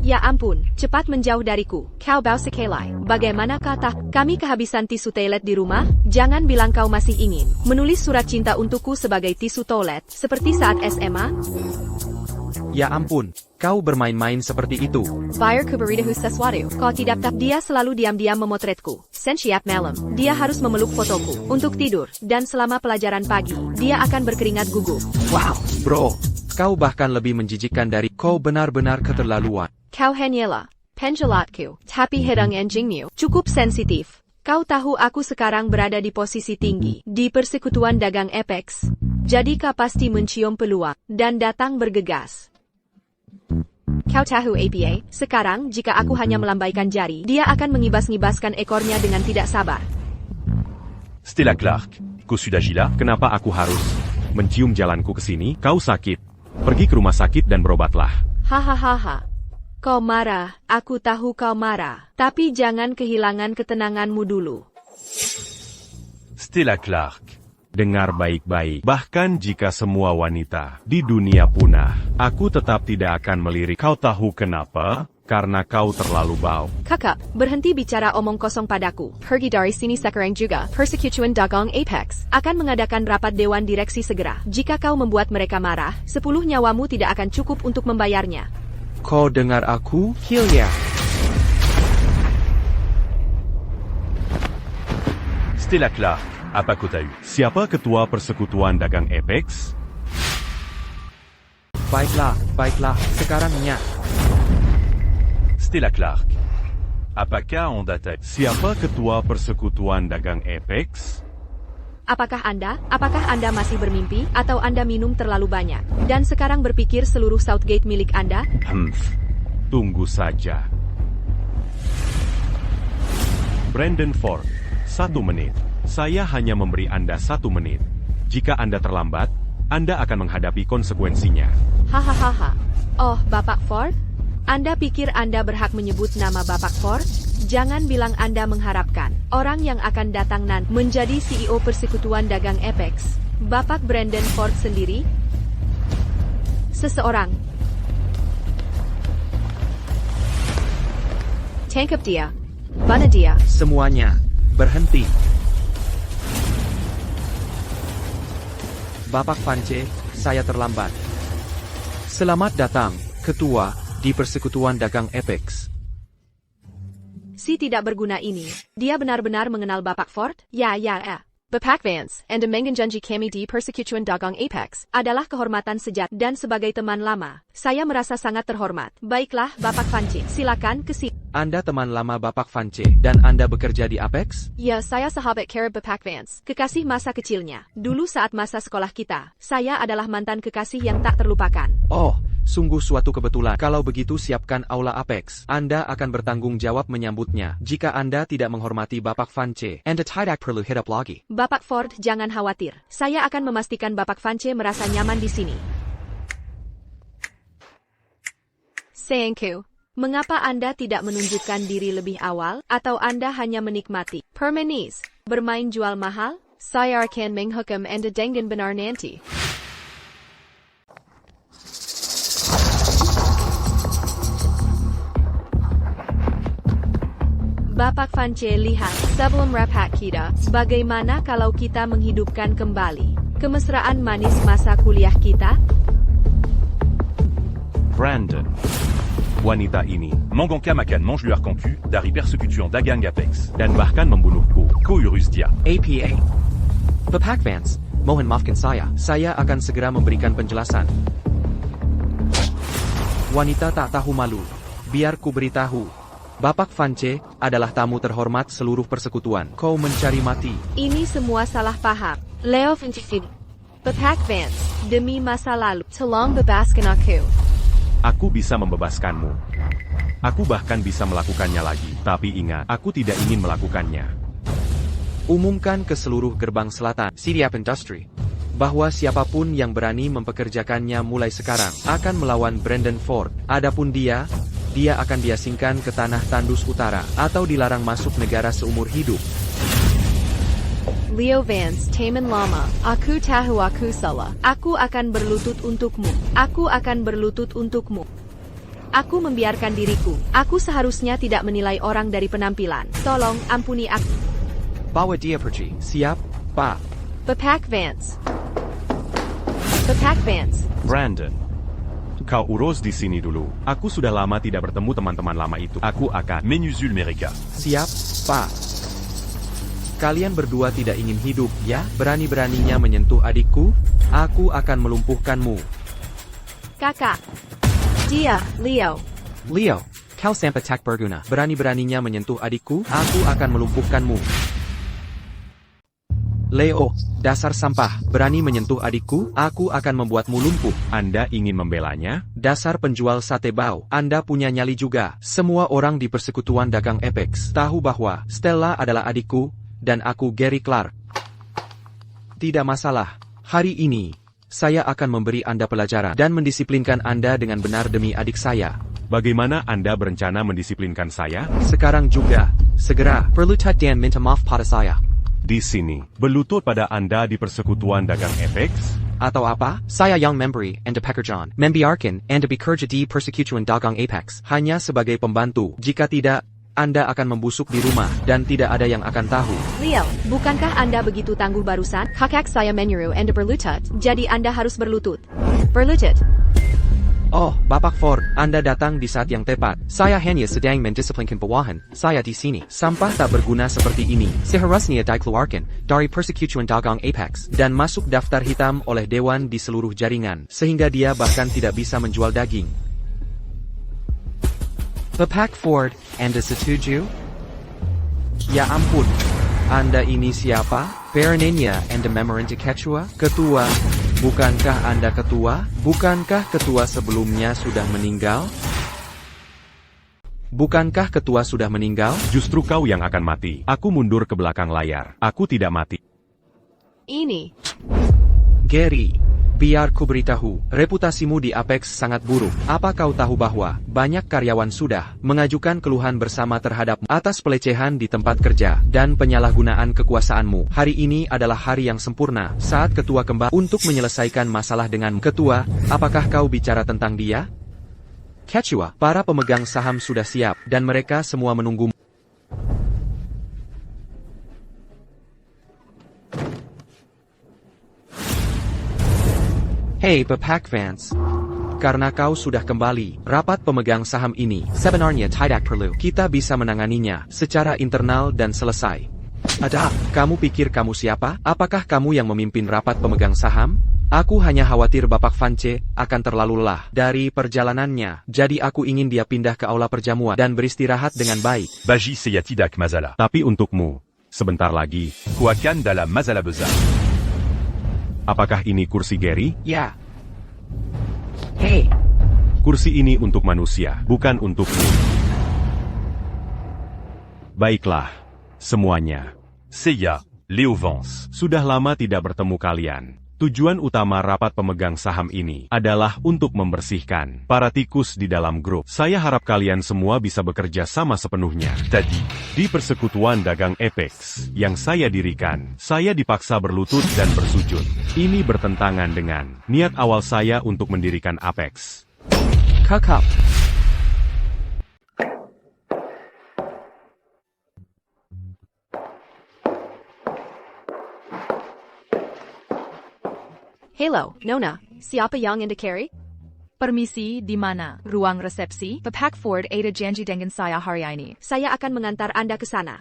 [SPEAKER 4] Ya ampun, cepat menjauh dariku. Kau bau sekelai. Bagaimana kata? Kami kehabisan tisu toilet di rumah? Jangan bilang kau masih ingin menulis surat cinta untukku sebagai tisu toilet, seperti saat SMA?
[SPEAKER 3] Ya ampun, kau bermain-main seperti itu.
[SPEAKER 4] Bayar ku beritahu sesuatu. Kau tidak tak dia selalu diam-diam memotretku. Setiap malam, dia harus memeluk fotoku untuk tidur, dan selama pelajaran pagi, dia akan berkeringat gugup.
[SPEAKER 3] Wow, bro. Kau bahkan lebih menjijikkan dari kau benar-benar keterlaluan.
[SPEAKER 4] Kau hanyalah penjelatku, tapi hidung anjingmu cukup sensitif. Kau tahu aku sekarang berada di posisi tinggi di persekutuan dagang Apex. Jadi kau pasti mencium peluang dan datang bergegas. Kau tahu APA, sekarang jika aku hanya melambaikan jari, dia akan mengibas-ngibaskan ekornya dengan tidak sabar.
[SPEAKER 2] Stella Clark. Kau sudah gila?
[SPEAKER 1] Kenapa aku harus mencium jalanku ke sini? Kau sakit. Pergi ke rumah sakit dan berobatlah.
[SPEAKER 4] Hahaha. Kau marah, aku tahu kau marah. Tapi jangan kehilangan ketenanganmu dulu.
[SPEAKER 2] Stella Clark.
[SPEAKER 1] Dengar baik-baik. Bahkan jika semua wanita di dunia punah, aku tetap tidak akan melirik. Kau tahu kenapa? Karena kau terlalu bau.
[SPEAKER 4] Kakak, berhenti bicara omong kosong padaku. Pergi dari sini sekarang juga. Persekutuan dagang Apex akan mengadakan rapat dewan direksi segera. Jika kau membuat mereka marah, 10 nyawamu tidak akan cukup untuk membayarnya.
[SPEAKER 3] Kau dengar aku? Hilya.
[SPEAKER 2] Stella Clark. Apa kau tahu?
[SPEAKER 1] Siapa ketua persekutuan dagang Apex?
[SPEAKER 3] Baiklah, sekarang nyak.
[SPEAKER 2] Stella Clark. Apakah Anda tahu?
[SPEAKER 1] Siapa ketua persekutuan dagang Apex?
[SPEAKER 4] Apakah Anda masih bermimpi, atau Anda minum terlalu banyak, dan sekarang berpikir seluruh Southgate milik Anda?
[SPEAKER 1] Tunggu saja. Brandon Ford, 1 menit. Saya hanya memberi Anda 1 menit. Jika Anda terlambat, Anda akan menghadapi konsekuensinya.
[SPEAKER 4] Hahaha. Oh, Bapak Ford? Anda pikir Anda berhak menyebut nama Bapak Ford? Jangan bilang Anda mengharapkan orang yang akan datang nanti menjadi CEO persekutuan dagang Apex. Bapak Brandon Ford sendiri? Seseorang. Tangkap dia. Mana dia?
[SPEAKER 3] Semuanya, berhenti. Bapak Vance, saya terlambat. Selamat datang, Ketua, di Persekutuan Dagang Apex.
[SPEAKER 4] Si tidak berguna ini, dia benar-benar mengenal Bapak Ford? Ya. Bapak Vance, and mengen janji kami di Persekutuan Dagang Apex, adalah kehormatan sejati dan sebagai teman lama, saya merasa sangat terhormat. Baiklah, Bapak Vance, silakan ke sini.
[SPEAKER 3] Anda teman lama Bapak Vance, dan Anda bekerja di Apex?
[SPEAKER 4] Ya, saya sahabat karib Bapak Vance, kekasih masa kecilnya. Dulu saat masa sekolah kita, saya adalah mantan kekasih yang tak terlupakan.
[SPEAKER 3] Oh, sungguh suatu kebetulan. Kalau begitu siapkan aula Apex. Anda akan bertanggung jawab menyambutnya. Jika Anda tidak menghormati Bapak Vance, Anda tidak perlu hidup lagi.
[SPEAKER 4] Bapak Ford, jangan khawatir. Saya akan memastikan Bapak Vance merasa nyaman di sini. Sayangku, mengapa Anda tidak menunjukkan diri lebih awal, atau Anda hanya menikmati permanis, bermain jual mahal? Saya akan menghukum Anda dengan benar nanti. Bapak Vance, lihat, sebelum rapat kita, bagaimana kalau kita menghidupkan kembali kemesraan manis masa kuliah kita?
[SPEAKER 1] Brandon. Wanita ini,
[SPEAKER 2] Manganka Makan mange le harcancu, dari Persecution Dagang Apex.
[SPEAKER 1] dan bahkan membunuhku.
[SPEAKER 2] Kourus dia.
[SPEAKER 3] APA. Bapak Vance, mohon maafkan saya. Saya akan segera memberikan penjelasan. Wanita tak tahu malu. Biar ku beritahu. Bapak Vance adalah tamu terhormat seluruh persekutuan. Kau mencari mati.
[SPEAKER 4] Ini semua salah paham. Leo Vance. Bapak Vance, demi masa lalu, tolong bebaskan aku.
[SPEAKER 1] Aku bisa membebaskanmu. Aku bahkan bisa melakukannya lagi. Tapi ingat, aku tidak ingin melakukannya.
[SPEAKER 3] Umumkan ke seluruh gerbang selatan, CDAP Industry, bahwa siapapun yang berani mempekerjakannya mulai sekarang akan melawan Brandon Ford. Adapun dia akan diasingkan ke tanah tandus utara atau dilarang masuk negara seumur hidup.
[SPEAKER 4] Leo Vance, teman lama, aku tahu aku salah. Aku akan berlutut untukmu. Aku akan berlutut untukmu. Aku membiarkan diriku. Aku seharusnya tidak menilai orang dari penampilan. Tolong, ampuni aku.
[SPEAKER 3] Bawa dia pergi. Siap, Pak.
[SPEAKER 4] Bapak Vance. Bapak Vance.
[SPEAKER 1] Brandon. Kau urus di sini dulu. Aku sudah lama tidak bertemu teman-teman lama itu. Aku akan...
[SPEAKER 2] Menusul Mereka.
[SPEAKER 3] Siap, Pak. Kalian berdua tidak ingin hidup, ya? Berani-beraninya menyentuh adikku? Aku akan melumpuhkanmu.
[SPEAKER 4] Kakak. Dia, Leo.
[SPEAKER 3] Leo, kau sampai tak berguna. Berani-beraninya menyentuh adikku? Aku akan melumpuhkanmu. Leo, dasar sampah. Berani menyentuh adikku? Aku akan membuatmu lumpuh.
[SPEAKER 1] Anda ingin membelanya?
[SPEAKER 3] Dasar penjual sate bau. Anda punya nyali juga. Semua orang di Persekutuan Dagang Apex tahu bahwa Stella adalah adikku, dan aku Gary Clark. Tidak masalah. Hari ini, saya akan memberi Anda pelajaran dan mendisiplinkan Anda dengan benar demi adik saya.
[SPEAKER 1] Bagaimana Anda berencana mendisiplinkan saya?
[SPEAKER 3] Sekarang juga. Segera. Berlutut dan minta maaf pada saya.
[SPEAKER 1] Di sini, berlutut pada Anda di Persekutuan Dagang Apex?
[SPEAKER 3] Atau apa? Saya yang memberi Anda pekerjaan. Membiarkan Anda bekerja di Persekutuan Dagang Apex hanya sebagai pembantu. Jika tidak, Anda akan membusuk di rumah dan tidak ada yang akan tahu.
[SPEAKER 4] Leo, bukankah Anda begitu tangguh barusan? Kakak saya menyuruh Anda berlutut, jadi Anda harus berlutut. Berlutut.
[SPEAKER 3] Oh, Bapak Ford, Anda datang di saat yang tepat. Saya hanya sedang mendisiplinkan bawahan. Saya di sini. Sampah tak berguna seperti ini seharusnya dikeluarkan dari Persekutuan Dagang Apex dan masuk daftar hitam oleh Dewan di seluruh jaringan, sehingga dia bahkan tidak bisa menjual daging. Bapak Ford, Anda setuju? Ya ampun. Anda ini siapa? Baronenya Anda memerintah ketua? Ketua? Bukankah Anda ketua? Bukankah ketua sebelumnya sudah meninggal? Bukankah ketua sudah meninggal?
[SPEAKER 1] Justru kau yang akan mati. Aku mundur ke belakang layar. Aku tidak mati.
[SPEAKER 4] Ini.
[SPEAKER 3] Gary, biar ku beritahu, reputasimu di Apex sangat buruk. Apa kau tahu bahwa banyak karyawan sudah mengajukan keluhan bersama terhadap atas pelecehan di tempat kerja dan penyalahgunaan kekuasaanmu? Hari ini adalah hari yang sempurna saat ketua kembali untuk menyelesaikan masalah dengan ketua. Apakah kau bicara tentang dia? Ketua, para pemegang saham sudah siap dan mereka semua menunggu. Hey Bapak Vance, Karena kau sudah kembali, rapat pemegang saham ini sebenarnya tidak perlu. Kita bisa menanganinya secara internal dan selesai. Ada, kamu pikir kamu siapa? Apakah kamu yang memimpin rapat pemegang saham? Aku hanya khawatir Bapak Vance akan terlalu lelah dari perjalanannya. Jadi aku ingin dia pindah ke aula perjamuan dan beristirahat dengan baik.
[SPEAKER 2] Baji Seyatidak Mazala.
[SPEAKER 1] Tapi untukmu, sebentar lagi,
[SPEAKER 2] Kuakan Dala Mazala Beza.
[SPEAKER 1] apakah ini kursi Gary?
[SPEAKER 3] Ya. Hei.
[SPEAKER 1] Kursi ini untuk manusia, bukan untukmu. Baiklah, semuanya.
[SPEAKER 2] Seiya, Léo Vance.
[SPEAKER 1] Sudah lama tidak bertemu kalian. Tujuan utama rapat pemegang saham ini adalah untuk membersihkan para tikus di dalam grup. Saya harap kalian semua bisa bekerja sama sepenuhnya.
[SPEAKER 2] Tadi,
[SPEAKER 1] Di persekutuan dagang Apex yang saya dirikan, saya dipaksa berlutut dan bersujud. Ini bertentangan dengan niat awal saya untuk mendirikan Apex.
[SPEAKER 3] Kakap.
[SPEAKER 4] Hello, Nona. Siapa yang anda cari?
[SPEAKER 5] Permisi, di mana? Ruang resepsi? Bapak Ford ada janji dengan saya hari ini.
[SPEAKER 4] Saya akan mengantar anda ke sana.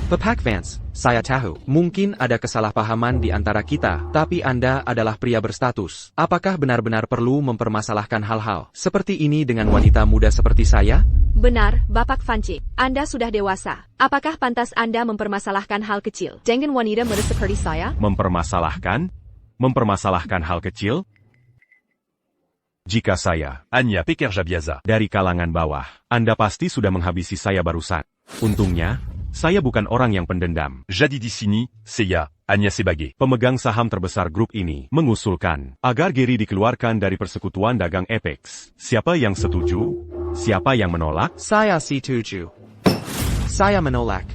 [SPEAKER 3] Bapak Vance, saya tahu, mungkin ada kesalahpahaman di antara kita, tapi Anda adalah pria berstatus. Apakah benar-benar perlu mempermasalahkan hal-hal seperti ini dengan wanita muda seperti saya?
[SPEAKER 4] Benar, Bapak Vance. Anda sudah dewasa. Apakah pantas Anda mempermasalahkan hal kecil dengan wanita muda seperti saya?
[SPEAKER 1] Mempermasalahkan? Mempermasalahkan hal kecil? Jika saya
[SPEAKER 2] Anya Pekerjabiaza.
[SPEAKER 1] dari kalangan bawah, Anda pasti sudah menghabisi saya barusan. Untungnya, saya bukan orang yang pendendam.
[SPEAKER 2] Jadi di sini, Seiya, Anya Sebage.
[SPEAKER 1] Pemegang saham terbesar grup ini mengusulkan agar Gary dikeluarkan dari persekutuan dagang Apex. Siapa yang setuju? Siapa yang menolak?
[SPEAKER 3] Saya setuju. Saya menolak.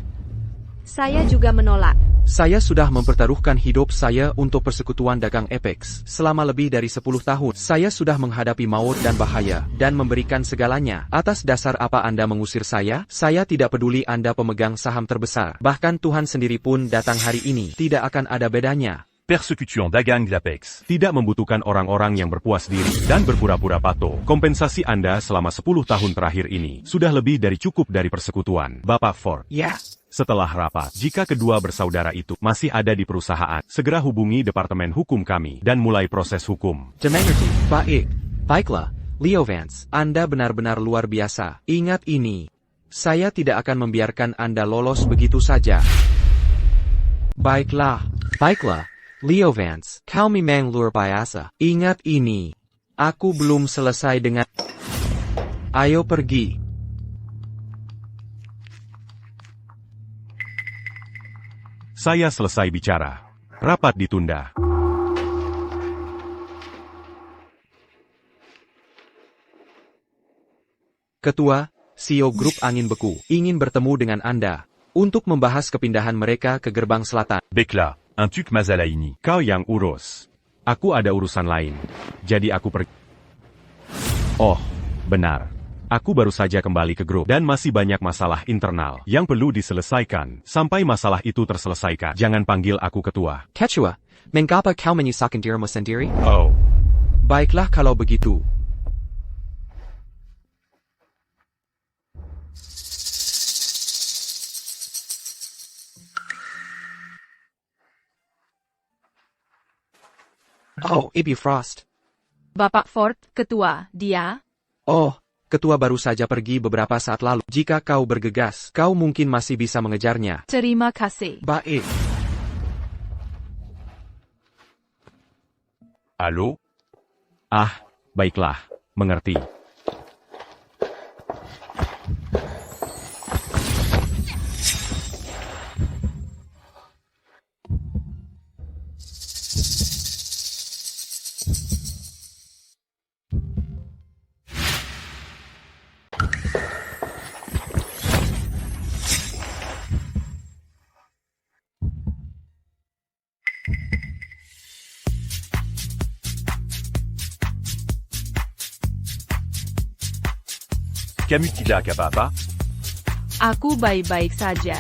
[SPEAKER 4] Saya juga menolak.
[SPEAKER 3] Saya sudah mempertaruhkan hidup saya untuk persekutuan dagang Apex. Selama lebih dari 10 tahun, saya sudah menghadapi maut dan bahaya, dan memberikan segalanya. Atas dasar apa Anda mengusir saya? Saya tidak peduli Anda pemegang saham terbesar. Bahkan Tuhan sendiri pun datang hari ini. Tidak akan ada bedanya.
[SPEAKER 2] Persecution Dagang d'Apex.
[SPEAKER 1] Tidak membutuhkan orang-orang yang berpuas diri dan berpura-pura patuh. Kompensasi Anda selama 10 tahun terakhir ini sudah lebih dari cukup dari persekutuan, Bapak Ford.
[SPEAKER 3] Ya.
[SPEAKER 1] Setelah rapat, jika kedua bersaudara itu masih ada di perusahaan, segera hubungi Departemen Hukum kami dan mulai proses hukum.
[SPEAKER 3] Dimengerti. Baik. Baiklah, Leo Vance, Anda benar-benar luar biasa. Ingat ini. Saya tidak akan membiarkan Anda lolos begitu saja. Baiklah. Baiklah, Leo Vance, kau memang luar biasa. Ingat ini. Aku belum selesai dengan... Ayo pergi.
[SPEAKER 1] Saya selesai bicara. Rapat ditunda.
[SPEAKER 3] Ketua, CEO Grup Angin Beku, ingin bertemu dengan Anda untuk membahas kepindahan mereka ke gerbang selatan.
[SPEAKER 2] Bekla, un tuk Mazalaini.
[SPEAKER 1] Kau yang urus. Aku ada urusan lain. Jadi aku pergi. Oh, benar. Aku baru saja kembali ke grup dan masih banyak masalah internal yang perlu diselesaikan. Sampai masalah itu terselesaikan, jangan panggil aku ketua.
[SPEAKER 3] Ketua, mengapa kau menyusahkan dirimu sendiri?
[SPEAKER 1] Oh,
[SPEAKER 3] Baiklah kalau begitu. Oh, Ibu Frost.
[SPEAKER 5] Bapak Ford, ketua, dia?
[SPEAKER 3] Oh, ketua baru saja pergi beberapa saat lalu. Jika kau bergegas, kau mungkin masih bisa mengejarnya.
[SPEAKER 5] Terima kasih.
[SPEAKER 3] Baik.
[SPEAKER 2] Halo?
[SPEAKER 1] ah, baiklah, mengerti.
[SPEAKER 2] Kamu tidak apa-apa?
[SPEAKER 5] Aku baik-baik saja.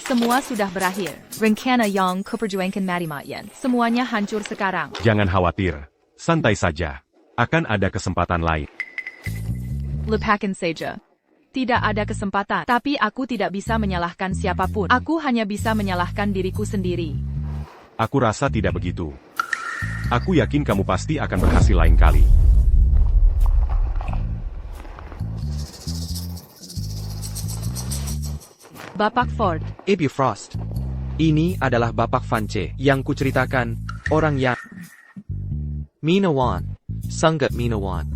[SPEAKER 5] Semua sudah berakhir. Rencana yang kuperjuangkan mati-matian. Semuanya hancur sekarang.
[SPEAKER 1] Jangan khawatir. Santai saja. Akan ada kesempatan lain.
[SPEAKER 5] Lupakan saja. Tidak ada kesempatan. Tapi aku tidak bisa menyalahkan siapapun. Aku hanya bisa menyalahkan diriku sendiri.
[SPEAKER 1] Aku rasa tidak begitu. Aku yakin kamu pasti akan berhasil lain kali.
[SPEAKER 5] Bapak Ford.
[SPEAKER 3] Ibu Frost. Ini adalah Bapak Vance yang kuceritakan, orang yang Minawan, sangat Minawan.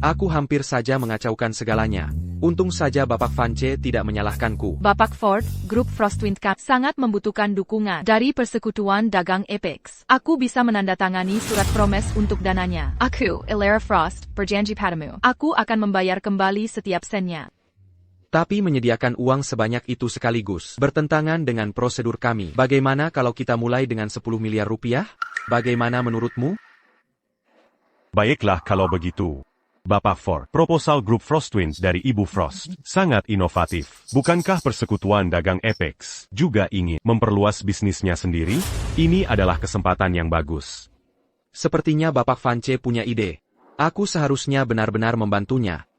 [SPEAKER 3] Aku hampir saja mengacaukan segalanya. Untung saja Bapak Vance tidak menyalahkanku.
[SPEAKER 5] Bapak Ford, grup Frostwind Camp sangat membutuhkan dukungan dari Persekutuan Dagang Apex. Aku bisa menandatangani surat promes untuk dananya. Aku, Elara Frost, berjanji padamu. Aku akan membayar kembali setiap sennya.
[SPEAKER 3] Tapi menyediakan uang sebanyak itu sekaligus bertentangan dengan prosedur kami. Bagaimana kalau kita mulai dengan 10 miliar rupiah? Bagaimana menurutmu?
[SPEAKER 1] Baiklah kalau begitu. Bapak Ford, proposal grup Frostwind dari Ibu Frost sangat inovatif. Bukankah Persekutuan Dagang Apex juga ingin memperluas bisnisnya sendiri? Ini adalah kesempatan yang bagus.
[SPEAKER 3] Sepertinya Bapak Vance punya ide. Aku seharusnya benar-benar membantunya.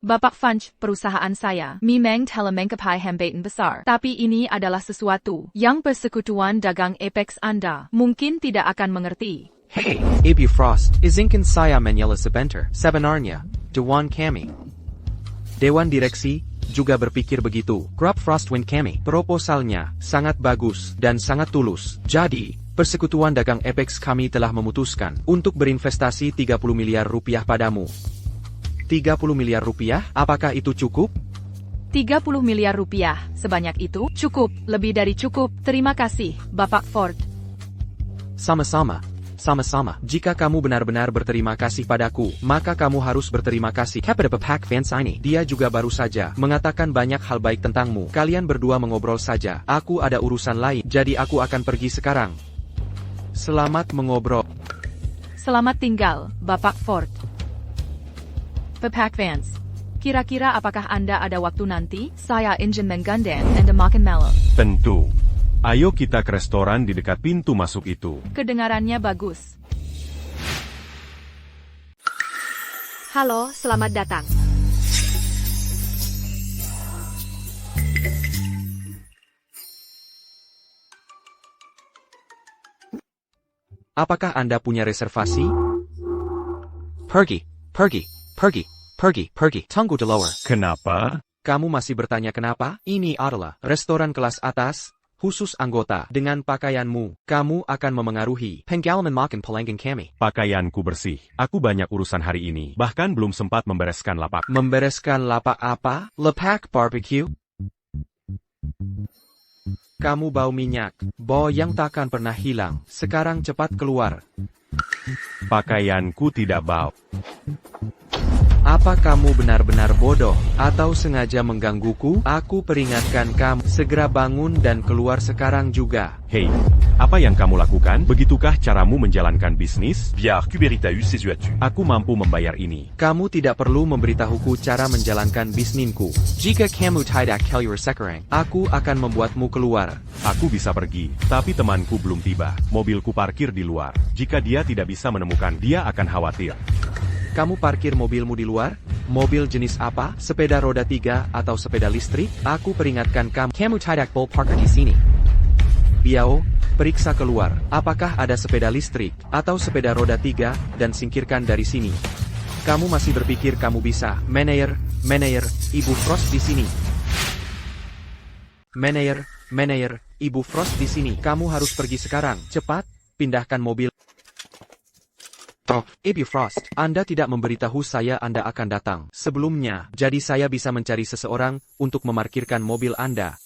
[SPEAKER 5] Bapak Vance, perusahaan saya, memang telah mengcapai hambatan besar. Tapi ini adalah sesuatu yang Persekutuan Dagang Apex Anda mungkin tidak akan mengerti.
[SPEAKER 3] Hey, Ibu Frost, izinkan saya menyela sebentar. Sebenarnya, Dewan kami, Dewan Direksi, juga berpikir begitu. Grup Frostwind kami, proposalnya sangat bagus dan sangat tulus. Jadi, Persekutuan Dagang Apex kami telah memutuskan untuk berinvestasi 30 miliar rupiah padamu. 30 miliar rupiah, apakah itu cukup?
[SPEAKER 5] 30 miliar rupiah, sebanyak itu? Cukup, lebih dari cukup. Terima kasih, Bapak Ford.
[SPEAKER 3] Sama-sama. Sama-sama. Jika kamu benar-benar berterima kasih padaku, maka kamu harus berterima kasih kepada Bapak Vance ini. Dia juga baru saja mengatakan banyak hal baik tentangmu. Kalian berdua mengobrol saja. Aku ada urusan lain, jadi aku akan pergi sekarang. Selamat mengobrol.
[SPEAKER 5] Selamat tinggal, Bapak Ford. Bapak Vance. Kira-kira apakah Anda ada waktu nanti? Saya ingin menggandeng Anda makan malam.
[SPEAKER 1] Tentu. Ayo kita ke restoran di dekat pintu masuk itu.
[SPEAKER 5] Kedengarannya bagus.
[SPEAKER 4] Halo, selamat datang.
[SPEAKER 3] Apakah Anda punya reservasi? Pergi. Tunggu di luar.
[SPEAKER 1] Kenapa?
[SPEAKER 3] Kamu masih bertanya kenapa? Ini adalah restoran kelas atas, khusus anggota. Dengan pakaianmu, kamu akan memengaruhi pengalaman makan pelanggan kami.
[SPEAKER 1] Pakaianku bersih. Aku banyak urusan hari ini. Bahkan belum sempat membereskan lapak.
[SPEAKER 3] Membereskan lapak apa? Lapak barbecue? Kamu bau minyak. Bau yang takkan pernah hilang. Sekarang cepat keluar.
[SPEAKER 1] Pakaianku tidak bau.
[SPEAKER 3] Apa kamu benar-benar bodoh, atau sengaja menggangguku? Aku peringatkan kamu, segera bangun dan keluar sekarang juga.
[SPEAKER 1] Hei, apa yang kamu lakukan? Begitukah caramu menjalankan bisnis?
[SPEAKER 2] Biar Kuberita eu ses yeux à-tu.
[SPEAKER 1] Aku mampu membayar ini.
[SPEAKER 3] Kamu tidak perlu memberitahuku cara menjalankan bisnisku. Jika kamu tidak keluar sekarang, aku akan membuatmu keluar.
[SPEAKER 1] Aku bisa pergi, tapi temanku belum tiba. Mobilku parkir di luar. Jika dia tidak bisa menemukan, dia akan khawatir.
[SPEAKER 3] Kamu parkir mobilmu di luar? Mobil jenis apa? Sepeda roda 3 atau sepeda listrik? Aku peringatkan kamu. Kamu tidak boleh parkir di sini. Biao, periksa keluar. Apakah ada sepeda listrik atau sepeda roda 3 dan singkirkan dari sini. Kamu masih berpikir kamu bisa? Manajer, Ibu Frost di sini. Manajer, Ibu Frost di sini. Kamu harus pergi sekarang. Cepat, pindahkan mobil. Oh, Ibu Frost, Anda tidak memberitahu saya Anda akan datang sebelumnya, jadi saya bisa mencari seseorang untuk memarkirkan mobil Anda.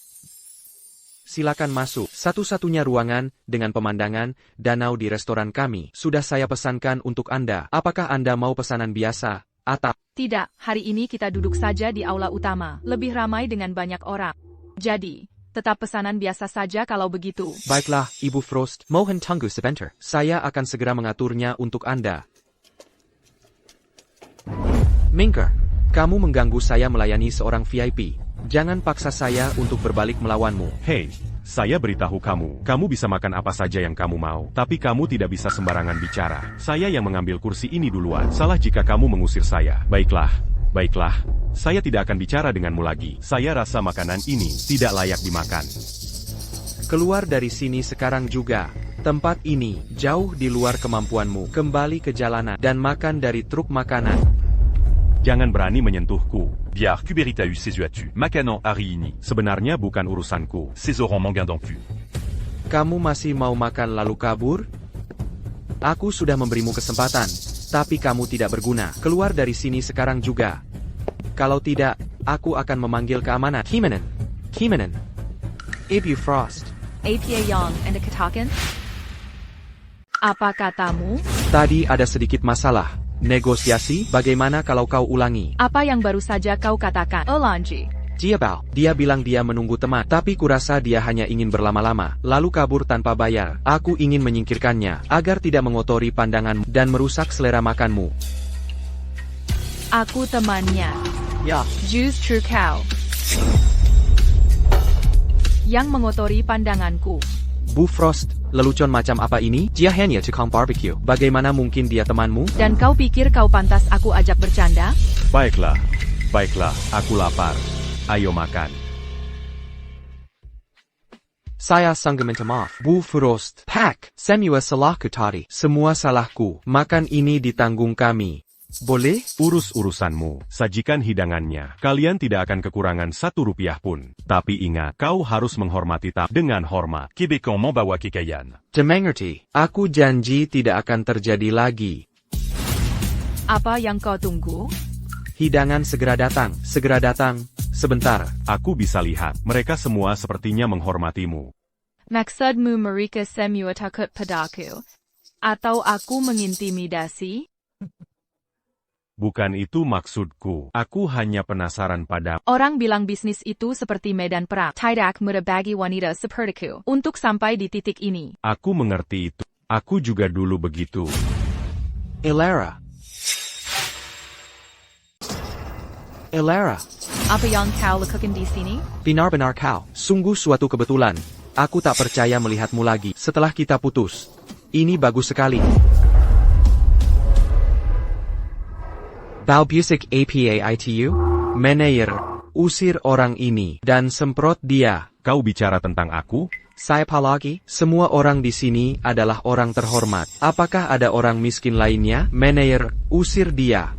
[SPEAKER 3] Silakan masuk. Satu-satunya ruangan dengan pemandangan danau di restoran kami. Sudah saya pesankan untuk Anda. Apakah Anda mau pesanan biasa atau?
[SPEAKER 5] Tidak, hari ini kita duduk saja di aula utama. Lebih ramai dengan banyak orang. Jadi, tetap pesanan biasa saja kalau begitu.
[SPEAKER 3] Baiklah, Ibu Frost, mohon tunggu sebentar. Saya akan segera mengaturnya untuk Anda. Minker, kamu mengganggu saya melayani seorang VIP. Jangan paksa saya untuk berbalik melawanmu.
[SPEAKER 1] Hei, saya beritahu kamu, kamu bisa makan apa saja yang kamu mau, tapi kamu tidak bisa sembarangan bicara. Saya yang mengambil kursi ini duluan. Salah jika kamu mengusir saya. Baiklah, baiklah. Saya tidak akan bicara denganmu lagi. Saya rasa makanan ini tidak layak dimakan.
[SPEAKER 3] Keluar dari sini sekarang juga. Tempat ini jauh di luar kemampuanmu. Kembali ke jalanan dan makan dari truk makanan.
[SPEAKER 1] Jangan berani menyentuhku.
[SPEAKER 2] Biar Cuberitaeus Sesuatu, Macanan Ariini,
[SPEAKER 1] Sebenarnya bukan urusanku.
[SPEAKER 2] Césoran Manguindancu.
[SPEAKER 3] Kamu masih mau makan lalu kabur? Aku sudah memberimu kesempatan, tapi kamu tidak berguna. Keluar dari sini sekarang juga. Kalau tidak, aku akan memanggil keamanan. Kimanan. Kimanan. Ibu Frost.
[SPEAKER 5] APA Yang and the Katakan? Apa katamu?
[SPEAKER 3] Tadi ada sedikit masalah. Negosiasi, bagaimana kalau kau ulangi?
[SPEAKER 5] Apa yang baru saja kau katakan? Olanji.
[SPEAKER 3] Jiabao, dia bilang dia menunggu teman, tapi kurasa dia hanya ingin berlama-lama, lalu kabur tanpa bayar. Aku ingin menyingkirkannya, agar tidak mengotori pandanganmu dan merusak selera makanmu.
[SPEAKER 5] Aku temannya.
[SPEAKER 3] Ya.
[SPEAKER 5] Juice True Cow. Yang mengotori pandanganku.
[SPEAKER 3] Bu Frost, lelucon macam apa ini? Dia hanya tukang barbecue. Bagaimana mungkin dia temanmu?
[SPEAKER 5] Dan kau pikir kau pantas aku ajak bercanda?
[SPEAKER 1] Baiklah, baiklah, aku lapar. Ayo makan.
[SPEAKER 3] Saya sanggup minta maaf. Bu Frost. Pak, semua salahku tadi. Semua salahku. Makan ini ditanggung kami. Boleh?
[SPEAKER 1] Urus urusanmu, sajikan hidangannya. Kalian tidak akan kekurangan 1 rupiah pun. Tapi ingat, kau harus menghormati tamu dengan hormat.
[SPEAKER 2] Québécois Mambawa Kekayan.
[SPEAKER 3] Dimengerti. Aku janji tidak akan terjadi lagi.
[SPEAKER 5] Apa yang kau tunggu?
[SPEAKER 3] Hidangan segera datang. Segera datang. Sebentar.
[SPEAKER 1] Aku bisa lihat, mereka semua sepertinya menghormatimu.
[SPEAKER 5] Maksudmu mereka semua takut padaku? Atau aku mengintimidasi?
[SPEAKER 1] Bukan itu maksudku. Aku hanya penasaran pada...
[SPEAKER 5] Orang bilang bisnis itu seperti medan perang. Tidak mudah bagi wanita sepertiku untuk sampai di titik ini.
[SPEAKER 1] Aku mengerti itu. Aku juga dulu begitu.
[SPEAKER 3] Elara. Elara.
[SPEAKER 5] Apa yang kau lakukan di sini?
[SPEAKER 3] Benar-benar kau. Sungguh suatu kebetulan. Aku tak percaya melihatmu lagi setelah kita putus. Ini bagus sekali. Balbusik APAITU? Manayer, usir orang ini dan semprot dia.
[SPEAKER 1] Kau bicara tentang aku?
[SPEAKER 3] Siapa lagi? Semua orang di sini adalah orang terhormat. Apakah ada orang miskin lainnya? Manayer, usir dia.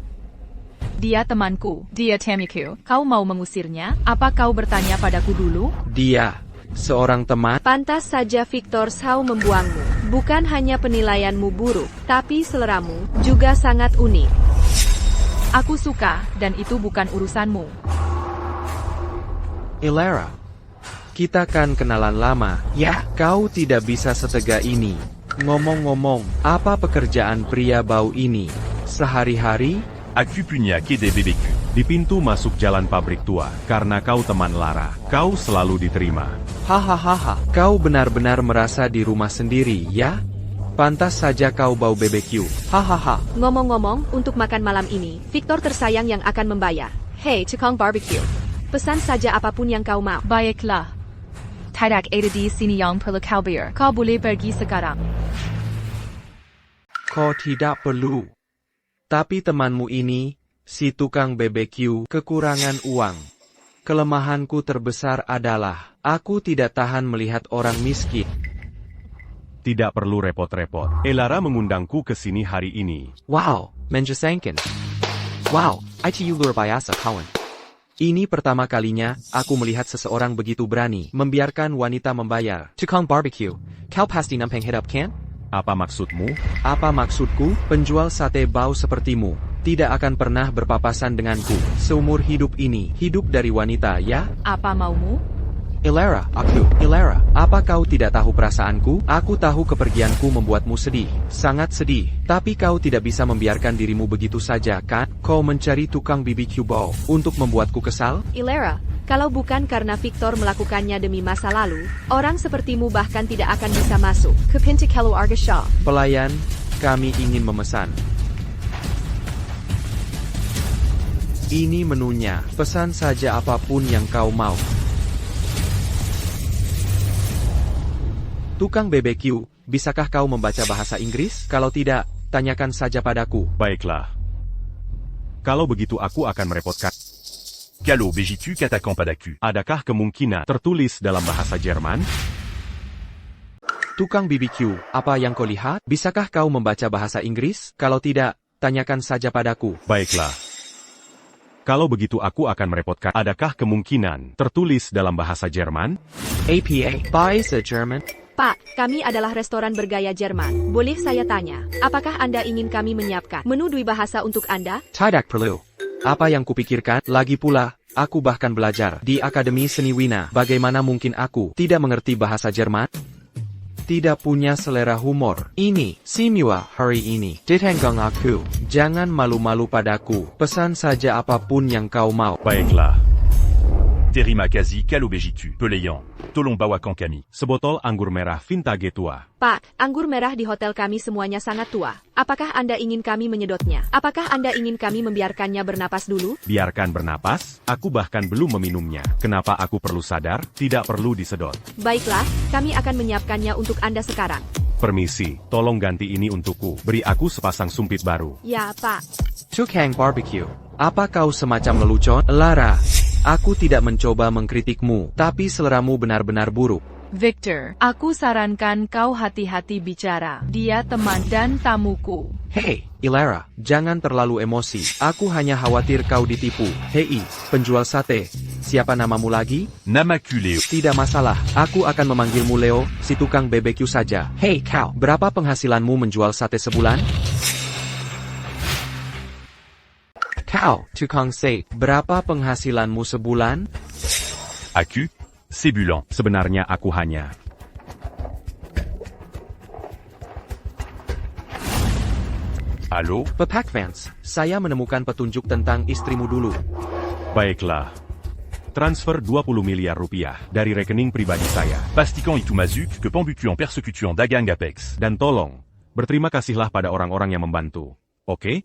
[SPEAKER 5] Dia temanku. Dia temiku. Kau mau mengusirnya? Apa kau bertanya padaku dulu?
[SPEAKER 3] Dia, seorang teman.
[SPEAKER 4] Pantas saja Victor Shaw membuangmu. Bukan hanya penilaianmu buruk, tapi seleramu juga sangat unik.
[SPEAKER 5] Aku suka, dan itu bukan urusanmu.
[SPEAKER 3] Elara, kita kan kenalan lama. Ya, kau tidak bisa setega ini. Ngomong-ngomong, apa pekerjaan pria bau ini? Sehari-hari?
[SPEAKER 2] Acupunia Quai des BBQ.
[SPEAKER 1] Di pintu masuk jalan pabrik tua, karena kau teman Lara. Kau selalu diterima.
[SPEAKER 3] Hahaha, kau benar-benar merasa di rumah sendiri, ya? Pantas saja kau bau BBQ. Hahaha.
[SPEAKER 4] Ngomong-ngomong, untuk makan malam ini, Victor tersayang yang akan membayar. Hey, tukang barbecue. Pesan saja apapun yang kau mau.
[SPEAKER 5] Baiklah. Tidak ada di sini yang perlu kau bayar. Kau boleh pergi sekarang.
[SPEAKER 3] Kau tidak perlu. Tapi temanmu ini, si tukang BBQ, kekurangan uang. Kelemahanku terbesar adalah, aku tidak tahan melihat orang miskin.
[SPEAKER 1] Tidak perlu repot-repot. Elara mengundangku ke sini hari ini.
[SPEAKER 3] Wow, menjesankan. Wow, ITU luar biasa kawan. Ini pertama kalinya, aku melihat seseorang begitu berani, membiarkan wanita membayar. Tukang barbecue, kau pasti nampang hidup kan?
[SPEAKER 1] Apa maksudmu?
[SPEAKER 3] Apa maksudku? Penjual sate bau sepertimu, tidak akan pernah berpapasan denganku, seumur hidup ini. Hidup dari wanita, ya?
[SPEAKER 5] Apa maumu?
[SPEAKER 3] Elara, apa kau tidak tahu perasaanku? Aku tahu kepergianku membuatmu sedih, sangat sedih. Tapi kau tidak bisa membiarkan dirimu begitu saja, kan? Kau mencari tukang BBQ bau untuk membuatku kesal?
[SPEAKER 4] Elara, kalau bukan karena Victor melakukannya demi masa lalu, orang sepertimu bahkan tidak akan bisa masuk ke pintu keluarga Shaw.
[SPEAKER 3] Pelayan, kami ingin memesan. Ini menunya. Pesan saja apapun yang kau mau. Tukang BBQ, bisakah kau membaca bahasa Inggris? Kalau tidak, tanyakan saja padaku.
[SPEAKER 1] Baiklah. Kalau begitu aku akan merepotkan.
[SPEAKER 2] Calo Begitu Katakan Padaku.
[SPEAKER 1] Adakah kemungkinan tertulis dalam bahasa Jerman?
[SPEAKER 3] Tukang BBQ, apa yang kau lihat? Bisakah kau membaca bahasa Inggris? Kalau tidak, tanyakan saja padaku.
[SPEAKER 1] Baiklah. Kalau begitu aku akan merepotkan. Adakah kemungkinan tertulis dalam bahasa Jerman?
[SPEAKER 3] APA, Bahasa German.
[SPEAKER 4] Pak, kami adalah restoran bergaya Jerman. Boleh saya tanya, apakah Anda ingin kami menyiapkan menu dua bahasa untuk Anda?
[SPEAKER 3] Tidak perlu. Apa yang kupikirkan? Lagi pula, aku bahkan belajar di Akademi Seni Wina. Bagaimana mungkin aku tidak mengerti bahasa Jerman? Tidak punya selera humor. Ini, Simua, hari ini. Ditenggang aku. Jangan malu-malu padaku. Pesan saja apapun yang kau mau.
[SPEAKER 1] Baiklah.
[SPEAKER 2] Terima kasih Calo Begitu. Pelayan. Tolong bawakan kami.
[SPEAKER 1] Sebotol anggur merah vintage tua.
[SPEAKER 4] Pak, anggur merah di hotel kami semuanya sangat tua. Apakah Anda ingin kami menyedotnya? Apakah Anda ingin kami membiarkannya bernapas dulu?
[SPEAKER 1] Biarkan bernapas, aku bahkan belum meminumnya. Kenapa aku perlu sadar? Tidak perlu disedot.
[SPEAKER 4] Baiklah, kami akan menyiapkannya untuk Anda sekarang.
[SPEAKER 1] Permisi, tolong ganti ini untukku. Beri aku sepasang sumpit baru.
[SPEAKER 4] Ya, Pak.
[SPEAKER 3] Tukang Barbecue. Apa kau semacam lelucon? Lara, aku tidak mencoba mengkritikmu, tapi seleramu benar-benar buruk.
[SPEAKER 5] Victor, aku sarankan kau hati-hati bicara. Dia teman dan tamuku.
[SPEAKER 3] Hei, Ilara, jangan terlalu emosi. Aku hanya khawatir kau ditipu. Hei, penjual sate. Siapa namamu lagi?
[SPEAKER 2] Namaku Leo.
[SPEAKER 3] Tidak masalah, aku akan memanggilmu Leo, si tukang BBQ saja. Hei kau, berapa penghasilanmu menjual sate sebulan? Kau, tukang sate, berapa penghasilanmu sebulan?
[SPEAKER 2] Aku, Sebulan.
[SPEAKER 1] Sebenarnya aku hanya...
[SPEAKER 2] Halo?
[SPEAKER 3] Pepak Vance, saya menemukan petunjuk tentang istrimu dulu.
[SPEAKER 1] Baiklah. Transfer 20 miliar rupiah dari rekening pribadi saya.
[SPEAKER 2] Pastikan itu mazuk, que penbutu en persecution dagang Apex.
[SPEAKER 1] Dan tolong, berterima kasihlah pada orang-orang yang membantu. Oke?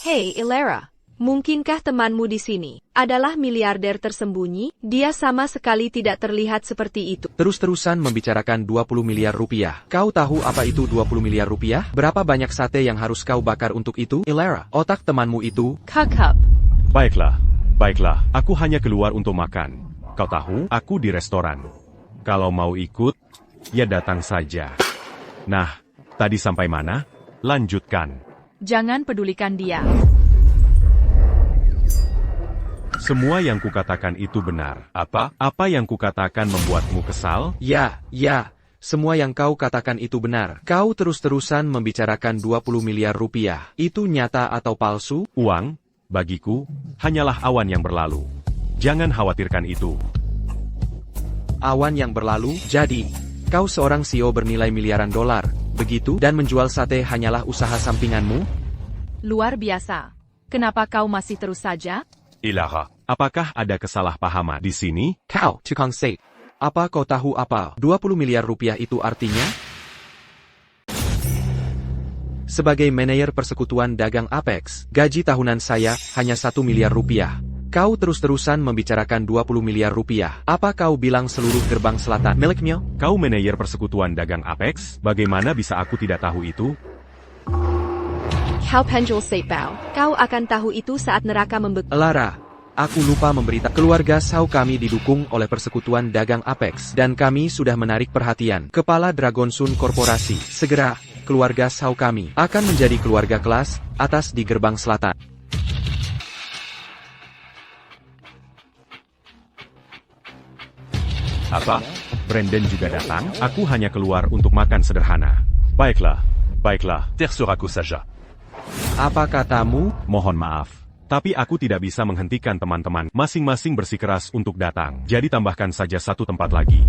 [SPEAKER 4] Hei, Ilara. Mungkinkah temanmu di sini adalah miliarder tersembunyi? Dia sama sekali tidak terlihat seperti itu.
[SPEAKER 3] Terus-terusan membicarakan 20 miliar rupiah. Kau tahu apa itu 20 miliar rupiah? Berapa banyak sate yang harus kau bakar untuk itu? Ilara, otak temanmu itu...
[SPEAKER 5] Kakap.
[SPEAKER 1] Baiklah. Baiklah, aku hanya keluar untuk makan. Kau tahu, aku di restoran. Kalau mau ikut, ya datang saja. Nah, tadi sampai mana? Lanjutkan.
[SPEAKER 5] Jangan pedulikan dia.
[SPEAKER 1] Semua yang kukatakan itu benar.
[SPEAKER 2] Apa?
[SPEAKER 1] Apa yang kukatakan membuatmu kesal?
[SPEAKER 3] Ya, semua yang kau katakan itu benar. Kau terus-terusan membicarakan 20 miliar rupiah. Itu nyata atau palsu?
[SPEAKER 1] Uang, bagiku, hanyalah awan yang berlalu. Jangan khawatirkan itu.
[SPEAKER 3] Awan yang berlalu, jadi, kau seorang CEO bernilai miliaran dolar, begitu? Dan menjual sate hanyalah usaha sampinganmu?
[SPEAKER 5] Luar biasa. Kenapa kau masih terus saja?
[SPEAKER 2] Ilara.
[SPEAKER 1] Apakah ada kesalahpahaman di sini?
[SPEAKER 3] Kau, tukang sate. Apa kau tahu apa 20 miliar rupiah itu artinya? Sebagai manajer persekutuan dagang Apex, gaji tahunan saya hanya 1 miliar rupiah. Kau terus-terusan membicarakan 20 miliar rupiah. Apa kau bilang seluruh gerbang selatan miliknya?
[SPEAKER 1] Kau manajer persekutuan dagang Apex? Bagaimana bisa aku tidak tahu itu?
[SPEAKER 4] Kau penjual sate bao. Kau akan tahu itu saat neraka membeku.
[SPEAKER 3] Lara, aku lupa memberitahu keluarga Sao kami didukung oleh persekutuan dagang Apex dan kami sudah menarik perhatian Kepala Dragon Sun Korporasi. Segera, keluarga Sao kami akan menjadi keluarga kelas atas di gerbang selatan.
[SPEAKER 2] Apa?
[SPEAKER 1] Brandon juga datang? Aku hanya keluar untuk makan sederhana. Baiklah, baiklah.
[SPEAKER 2] Terserako saja.
[SPEAKER 3] Apa katamu?
[SPEAKER 1] Mohon maaf. Tapi aku tidak bisa menghentikan teman-teman masing-masing bersikeras untuk datang. Jadi tambahkan saja satu tempat lagi.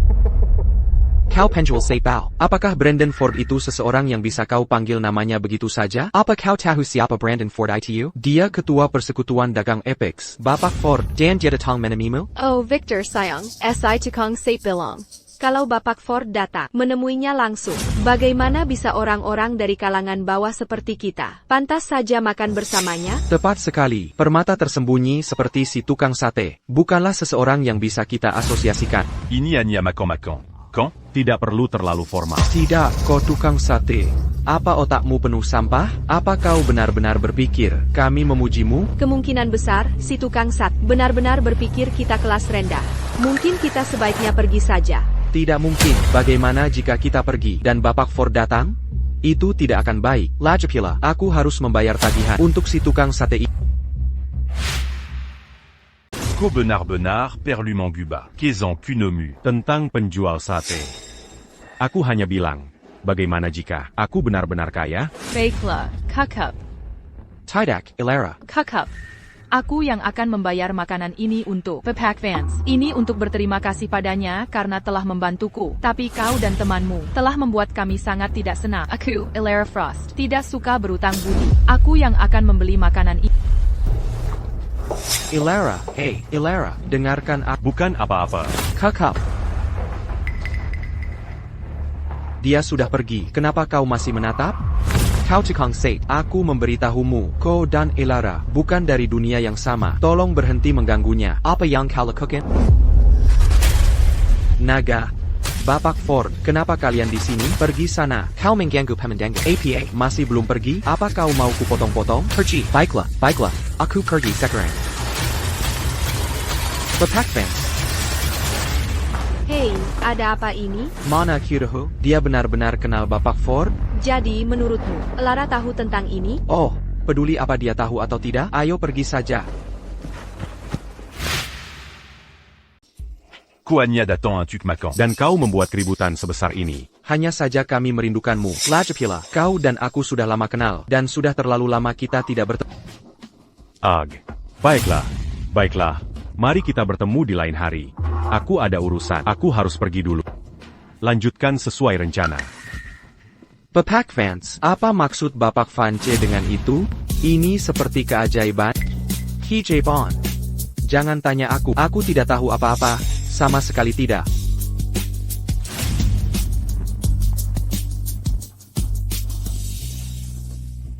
[SPEAKER 3] Kau penjual sate bao. Apakah Brandon Ford itu seseorang yang bisa kau panggil namanya begitu saja? Apa kau tahu siapa Brandon Ford itu? Dia ketua persekutuan dagang Apex. Bapak Ford dan dia datang menemuimu?
[SPEAKER 4] Oh, Victor sayang, SI tukang sate belong. Kalau Bapak Ford datang, menemuinya langsung. Bagaimana bisa orang-orang dari kalangan bawah seperti kita pantas saja makan bersamanya?
[SPEAKER 3] Tepat sekali. Permata tersembunyi seperti si tukang sate. Bukanlah seseorang yang bisa kita asosiasikan.
[SPEAKER 2] Ini hanya makan-makan. Quand?
[SPEAKER 1] Tidak perlu terlalu formal.
[SPEAKER 3] Tidak, kau tukang sate. Apa otakmu penuh sampah? Apa kau benar-benar berpikir kami memujimu?
[SPEAKER 4] Kemungkinan besar, si tukang sat benar-benar berpikir kita kelas rendah. Mungkin kita sebaiknya pergi saja.
[SPEAKER 3] Tidak mungkin. Bagaimana jika kita pergi dan Bapak Ford datang? Itu tidak akan baik. Lagipula, aku harus membayar tagihan untuk si tukang sate ini.
[SPEAKER 2] Ko benar-benar perlu manguba. Kezan kunomu.
[SPEAKER 1] Tentang penjual sate. Aku hanya bilang, bagaimana jika aku benar-benar kaya?
[SPEAKER 5] Baiklah, kakak.
[SPEAKER 3] Tidak, Ilara.
[SPEAKER 5] Kakak. Aku yang akan membayar makanan ini untuk Bapak Vance. Ini untuk berterima kasih padanya karena telah membantuku. Tapi kau dan temanmu telah membuat kami sangat tidak senang. Aku, Ilara Frost, tidak suka berutang budi. Aku yang akan membeli makanan ini.
[SPEAKER 3] Ilara, Ilara, dengarkan aku.
[SPEAKER 1] Bukan apa-apa.
[SPEAKER 3] Kakak. Dia sudah pergi. Kenapa kau masih menatap? Kau tukang sate. Aku memberitahumu, kau dan Ilara bukan dari dunia yang sama. Tolong berhenti mengganggunya. Apa yang kau lakukan? Naga. Bapak Ford, kenapa kalian di sini? Pergi sana. Kau mengganggu pemandangan. APA, masih belum pergi? Apa kau mau kupotong-potong? Pergi. Baiklah, baiklah. Aku pergi sekarang. Bapak Vance.
[SPEAKER 4] Hei, ada apa ini?
[SPEAKER 3] Mana Kiraho? Dia benar-benar kenal Bapak Ford?
[SPEAKER 4] Jadi, menurutmu, Lara tahu tentang ini?
[SPEAKER 3] Oh, peduli apa dia tahu atau tidak? Ayo pergi saja.
[SPEAKER 2] Koanya datang un truc makan.
[SPEAKER 1] Dan kau membuat keributan sebesar ini.
[SPEAKER 3] Hanya saja kami merindukanmu. Lagipula, kau dan aku sudah lama kenal, dan sudah terlalu lama kita tidak bertemu.
[SPEAKER 1] Baiklah. Baiklah. Mari kita bertemu di lain hari. Aku ada urusan. Aku harus pergi dulu. Lanjutkan sesuai rencana.
[SPEAKER 3] Bapak Vance, apa maksud Bapak Vance dengan itu? Ini seperti keajaiban. Keajaiban. Jangan tanya aku. Aku tidak tahu apa-apa. Sama sekali tidak.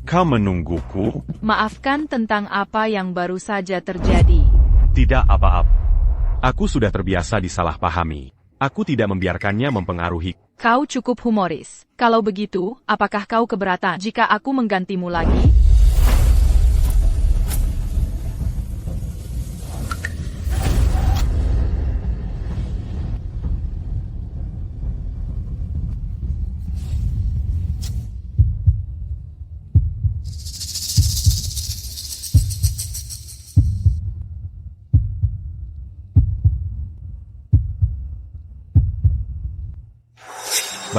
[SPEAKER 1] Kau menungguku?
[SPEAKER 5] Maafkan tentang apa yang baru saja terjadi.
[SPEAKER 1] Tidak apa-apa. Aku sudah terbiasa disalahpahami. Aku tidak membiarkannya mempengaruhi.
[SPEAKER 5] Kau cukup humoris. Kalau begitu, apakah kau keberatan jika aku menggantimu lagi?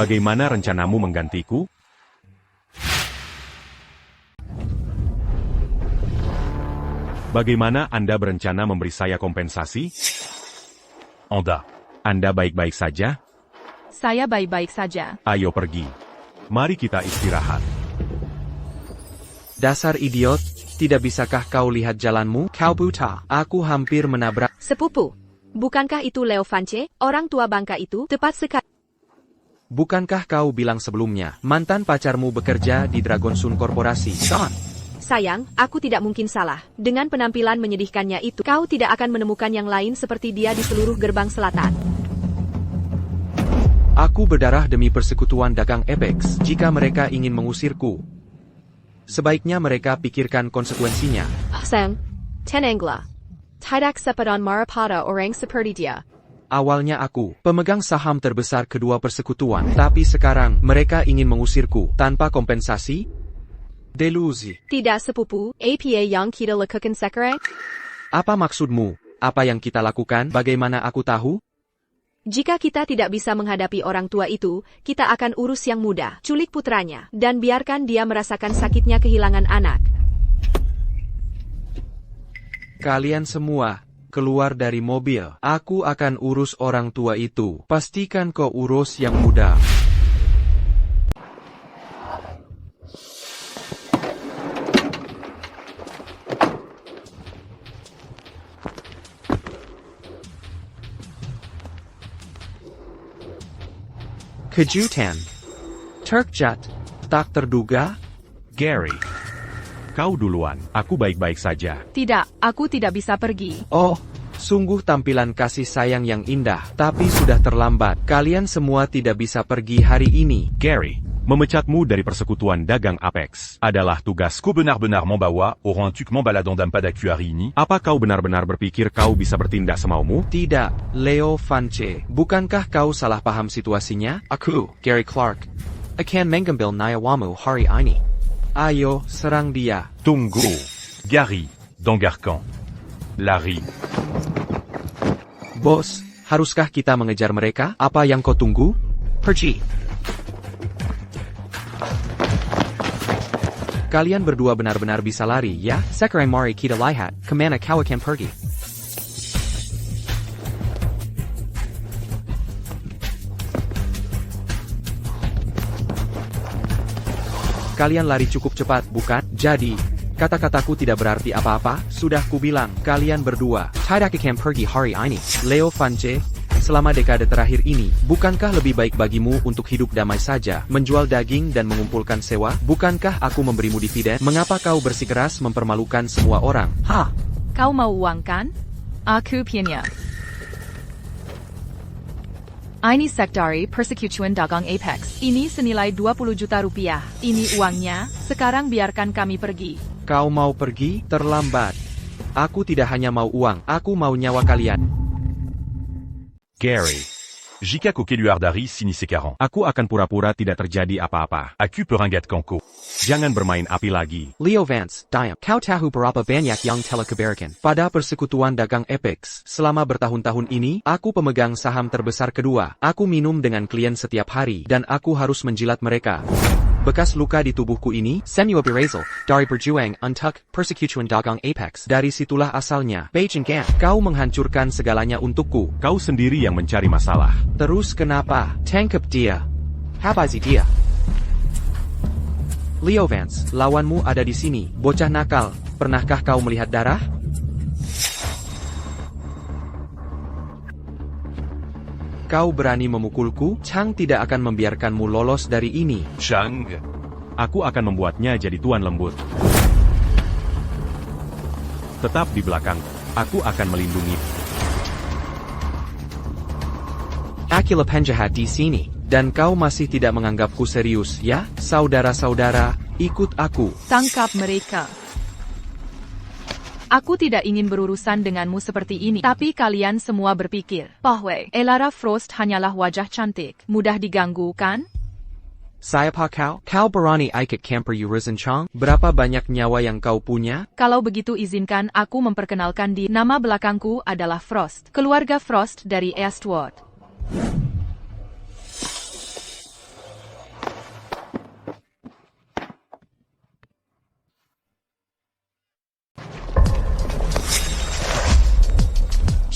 [SPEAKER 1] Bagaimana rencanamu menggantiku? Bagaimana Anda berencana memberi saya kompensasi?
[SPEAKER 2] Anda.
[SPEAKER 1] Anda baik-baik saja?
[SPEAKER 5] Saya baik-baik saja.
[SPEAKER 1] Ayo pergi. Mari kita istirahat.
[SPEAKER 3] Dasar idiot, tidak bisakah kau lihat jalanmu? Kau buta. Aku hampir menabrak.
[SPEAKER 4] Sepupu. Bukankah itu Leo Vance, orang tua bangka itu? Tepat sekali.
[SPEAKER 3] Bukankah kau bilang sebelumnya, mantan pacarmu bekerja di Dragon Sun Korporasi? Son.
[SPEAKER 4] Sayang, aku tidak mungkin salah. Dengan penampilan menyedihkannya itu, kau tidak akan menemukan yang lain seperti dia di seluruh gerbang selatan.
[SPEAKER 3] Aku berdarah demi persekutuan dagang Apex. Jika mereka ingin mengusirku, sebaiknya mereka pikirkan konsekuensinya.
[SPEAKER 4] Sang, Tenengla. Tidak sepadan Marapada orang seperti dia.
[SPEAKER 3] Awalnya aku, pemegang saham terbesar kedua persekutuan, tapi sekarang mereka ingin mengusirku tanpa kompensasi? Delusi.
[SPEAKER 4] Tidak sepupu, APA yang kita lakukan sekarang?
[SPEAKER 3] Apa maksudmu? Apa yang kita lakukan? Bagaimana aku tahu?
[SPEAKER 4] Jika kita tidak bisa menghadapi orang tua itu, kita akan urus yang muda, culik putranya, dan biarkan dia merasakan sakitnya kehilangan anak.
[SPEAKER 3] Kalian semua, keluar dari mobil. Aku akan urus orang tua itu. Pastikan kau urus yang muda. Kejutan. Terkejut. Tak terduga.
[SPEAKER 1] Gary. Kau duluan, aku baik-baik saja.
[SPEAKER 5] Tidak, aku tidak bisa pergi.
[SPEAKER 3] Oh, sungguh tampilan kasih sayang yang indah, tapi sudah terlambat. Kalian semua tidak bisa pergi hari ini.
[SPEAKER 1] Gary, memecatmu dari persekutuan dagang Apex adalah tugasku.
[SPEAKER 2] Qu'au benar-benar m'embawa, auront-tu que m'embaladant dam padaku hari ini?
[SPEAKER 1] Apa kau benar-benar berpikir kau bisa bertindak semaumu?
[SPEAKER 3] Tidak, Leo Vance. Bukankah kau salah paham situasinya? Aku, Gary Clark, akan mengambil nyawamu hari ini. Ayo, serang dia.
[SPEAKER 2] Tunggu. Gary, d'Angarcan. Larry.
[SPEAKER 3] Bos, haruskah kita mengejar mereka? Apa yang kau tunggu? Pergi. Kalian berdua benar-benar bisa lari, ya? Sekarang mari kita lihat, kemana kau akan pergi. Kalian lari cukup cepat, bukan? Jadi, kata-kataku tidak berarti apa-apa, sudah kubilang, kalian berdua tidak akan pergi hari ini. Leo Vance, selama dekade terakhir ini, bukankah lebih baik bagimu untuk hidup damai saja, menjual daging dan mengumpulkan sewa? Bukankah aku memberimu dividen? Mengapa kau bersikeras mempermalukan semua orang? Hah?
[SPEAKER 5] Kau mau uang kan? Aku punya. Ini Sekretari Persekutuan Dagang Apex. Ini senilai 20 juta rupiah. Ini uangnya, sekarang biarkan kami pergi.
[SPEAKER 3] Kau mau pergi? Terlambat. Aku tidak hanya mau uang, aku mau nyawa kalian.
[SPEAKER 2] Gary. Jika Kokeluardari sini sekarang.
[SPEAKER 1] Aku akan pura-pura tidak terjadi apa-apa.
[SPEAKER 2] Aku peringgat kanko.
[SPEAKER 1] Jangan bermain api lagi.
[SPEAKER 3] Leo Vance, diam. Kau tahu berapa banyak yang telah kuberikan pada persekutuan dagang Apex. Selama bertahun-tahun ini, aku pemegang saham terbesar kedua. Aku minum dengan klien setiap hari, dan aku harus menjilat mereka. Bekas luka di tubuhku ini, Samuel Birazel, dari Berjuang untuk Persekutuan Dagang Apex. Dari situlah asalnya. Beijing Gan, kau menghancurkan segalanya untukku.
[SPEAKER 1] Kau sendiri yang mencari masalah.
[SPEAKER 3] Terus kenapa? Tangkap dia. Habizi dia. Leo Vance, lawanmu ada di sini. Bocah nakal, pernahkah kau melihat darah? Kau berani memukulku? Chang tidak akan membiarkanmu lolos dari ini.
[SPEAKER 2] Chang.
[SPEAKER 1] Aku akan membuatnya jadi tuan lembut. Tetap di belakang. Aku akan melindungi.
[SPEAKER 3] Akulah penjahat di sini. Dan kau masih tidak menganggapku serius, ya? Saudara-saudara, ikut aku.
[SPEAKER 5] Tangkap mereka. Aku tidak ingin berurusan denganmu seperti ini, tapi kalian semua berpikir bahwa Elara Frost hanyalah wajah cantik, mudah diganggu, kan?
[SPEAKER 3] Siapa kau? Kau berani ikut camper Urizen Chang? Berapa banyak nyawa yang kau punya?
[SPEAKER 5] Kalau begitu izinkan aku memperkenalkan diri. Nama belakangku adalah Frost, keluarga Frost dari Eastwood.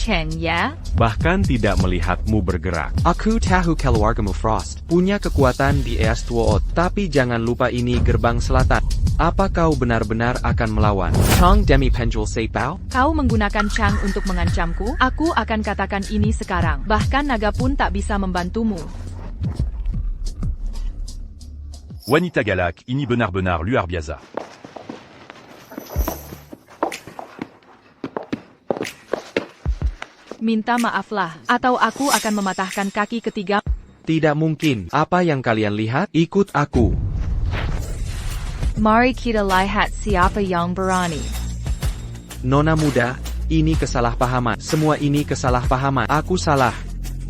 [SPEAKER 5] Cheng, ya?
[SPEAKER 1] Bahkan tidak melihatmu bergerak.
[SPEAKER 3] Aku tahu keluargamu Frost punya kekuatan di Eastwood, tapi jangan lupa ini gerbang selatan. Apa kau benar-benar akan melawan Chang Demi Penjul Seipao?
[SPEAKER 5] Kau menggunakan Chang untuk mengancamku? Aku akan katakan ini sekarang. Bahkan naga pun tak bisa membantumu.
[SPEAKER 2] Wanita galak, ini benar-benar luar biasa.
[SPEAKER 5] Minta maaflah, atau aku akan mematahkan kaki ketiga.
[SPEAKER 3] Tidak mungkin. Apa yang kalian lihat? Ikut aku.
[SPEAKER 5] Mari kita lihat siapa yang berani.
[SPEAKER 3] Nona muda, ini kesalahpahaman. Semua ini kesalahpahaman. Aku salah.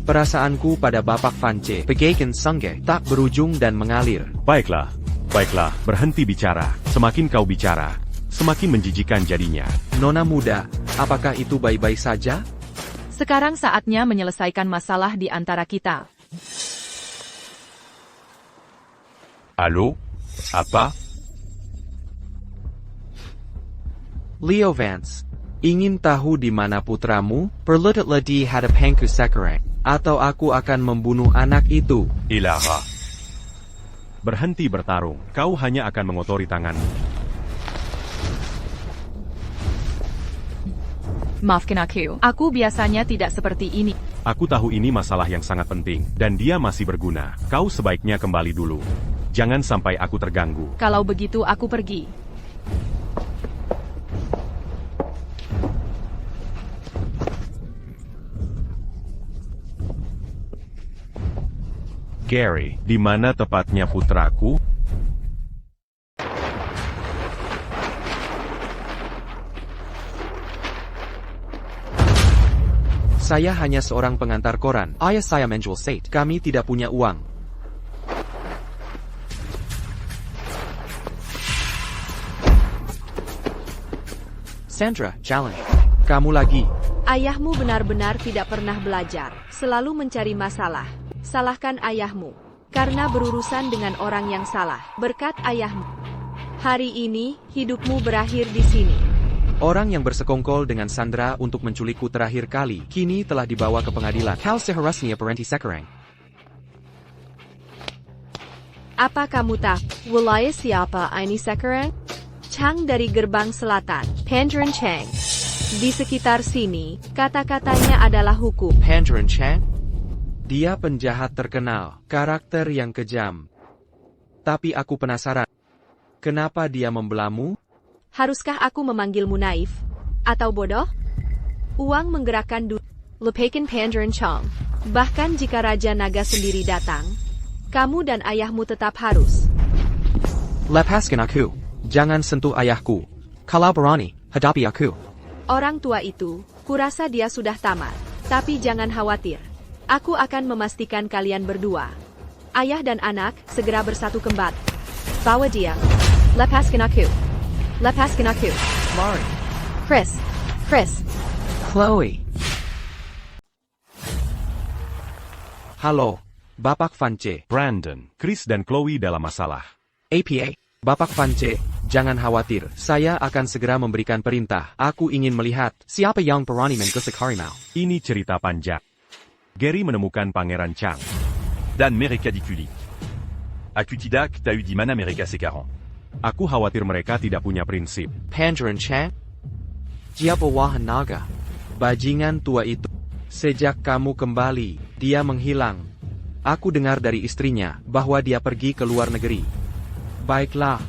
[SPEAKER 3] Perasaanku pada Bapak Vance, bagaikan sungai, tak berujung dan mengalir.
[SPEAKER 1] Baiklah, baiklah, berhenti bicara. Semakin kau bicara, semakin menjijikan jadinya.
[SPEAKER 3] Nona muda, apakah itu baik-baik saja?
[SPEAKER 5] Sekarang saatnya menyelesaikan masalah di antara kita.
[SPEAKER 2] Halo? Apa?
[SPEAKER 3] Leo Vance, ingin tahu di mana putramu? Perlututlah di hadapanku sekarang, atau aku akan membunuh anak itu.
[SPEAKER 2] Elara.
[SPEAKER 1] Berhenti bertarung, kau hanya akan mengotori tanganmu.
[SPEAKER 5] Maafkan aku biasanya tidak seperti ini.
[SPEAKER 1] Aku tahu ini masalah yang sangat penting, dan dia masih berguna. Kau sebaiknya kembali dulu. Jangan sampai aku terganggu.
[SPEAKER 5] Kalau begitu aku pergi.
[SPEAKER 1] Gary, di mana tepatnya putraku?
[SPEAKER 3] Saya hanya seorang pengantar koran. Ayah saya menjual sate. Kami tidak punya uang. Sandra, challenge. Kamu lagi.
[SPEAKER 4] Ayahmu benar-benar tidak pernah belajar, selalu mencari masalah. Salahkan ayahmu, karena berurusan dengan orang yang salah. Berkat ayahmu, hari ini hidupmu berakhir di sini.
[SPEAKER 3] Orang yang bersekongkol dengan Sandra untuk menculikku terakhir kali, kini telah dibawa ke pengadilan. Kau seharusnya berhenti sekarang.
[SPEAKER 4] Apa kamu tahu wilayah siapa ini sekarang? Chang dari gerbang selatan, Pandren Chang. Di sekitar sini, kata-katanya adalah hukum.
[SPEAKER 3] Pandren Chang? Dia penjahat terkenal, karakter yang kejam. Tapi aku penasaran, kenapa dia membelamu?
[SPEAKER 4] Haruskah aku memanggilmu naif? Atau bodoh? Uang menggerakkan Lepaskan Pandren Chang. Bahkan jika Raja Naga sendiri datang, kamu dan ayahmu tetap harus.
[SPEAKER 3] Lepaskan aku. Jangan sentuh ayahku. Kalau berani, hadapi aku.
[SPEAKER 4] Orang tua itu, kurasa dia sudah tamat. Tapi jangan khawatir. Aku akan memastikan kalian berdua, ayah dan anak, segera bersatu kembali. Bawa dia. Lepaskan aku. Lepaskan aku.
[SPEAKER 3] Laurie.
[SPEAKER 4] Chris.
[SPEAKER 3] Chloe. Halo, Bapak Vance.
[SPEAKER 1] Brandon, Chris dan Chloe dalam masalah.
[SPEAKER 3] APA. Bapak Vance, jangan khawatir. Saya akan segera memberikan perintah. Aku ingin melihat siapa yang berani menggesek harimau.
[SPEAKER 1] Ini cerita panjang. Gary menemukan Pangeran Chang.
[SPEAKER 2] Dan mereka diculik. Aku tidak tahu di mana mereka sekarang.
[SPEAKER 1] Aku khawatir mereka tidak punya prinsip.
[SPEAKER 3] Pandren Chang? Dia bawahan naga. Bajingan tua itu. Sejak kamu kembali, dia menghilang. Aku dengar dari istrinya bahwa dia pergi ke luar negeri. Baiklah.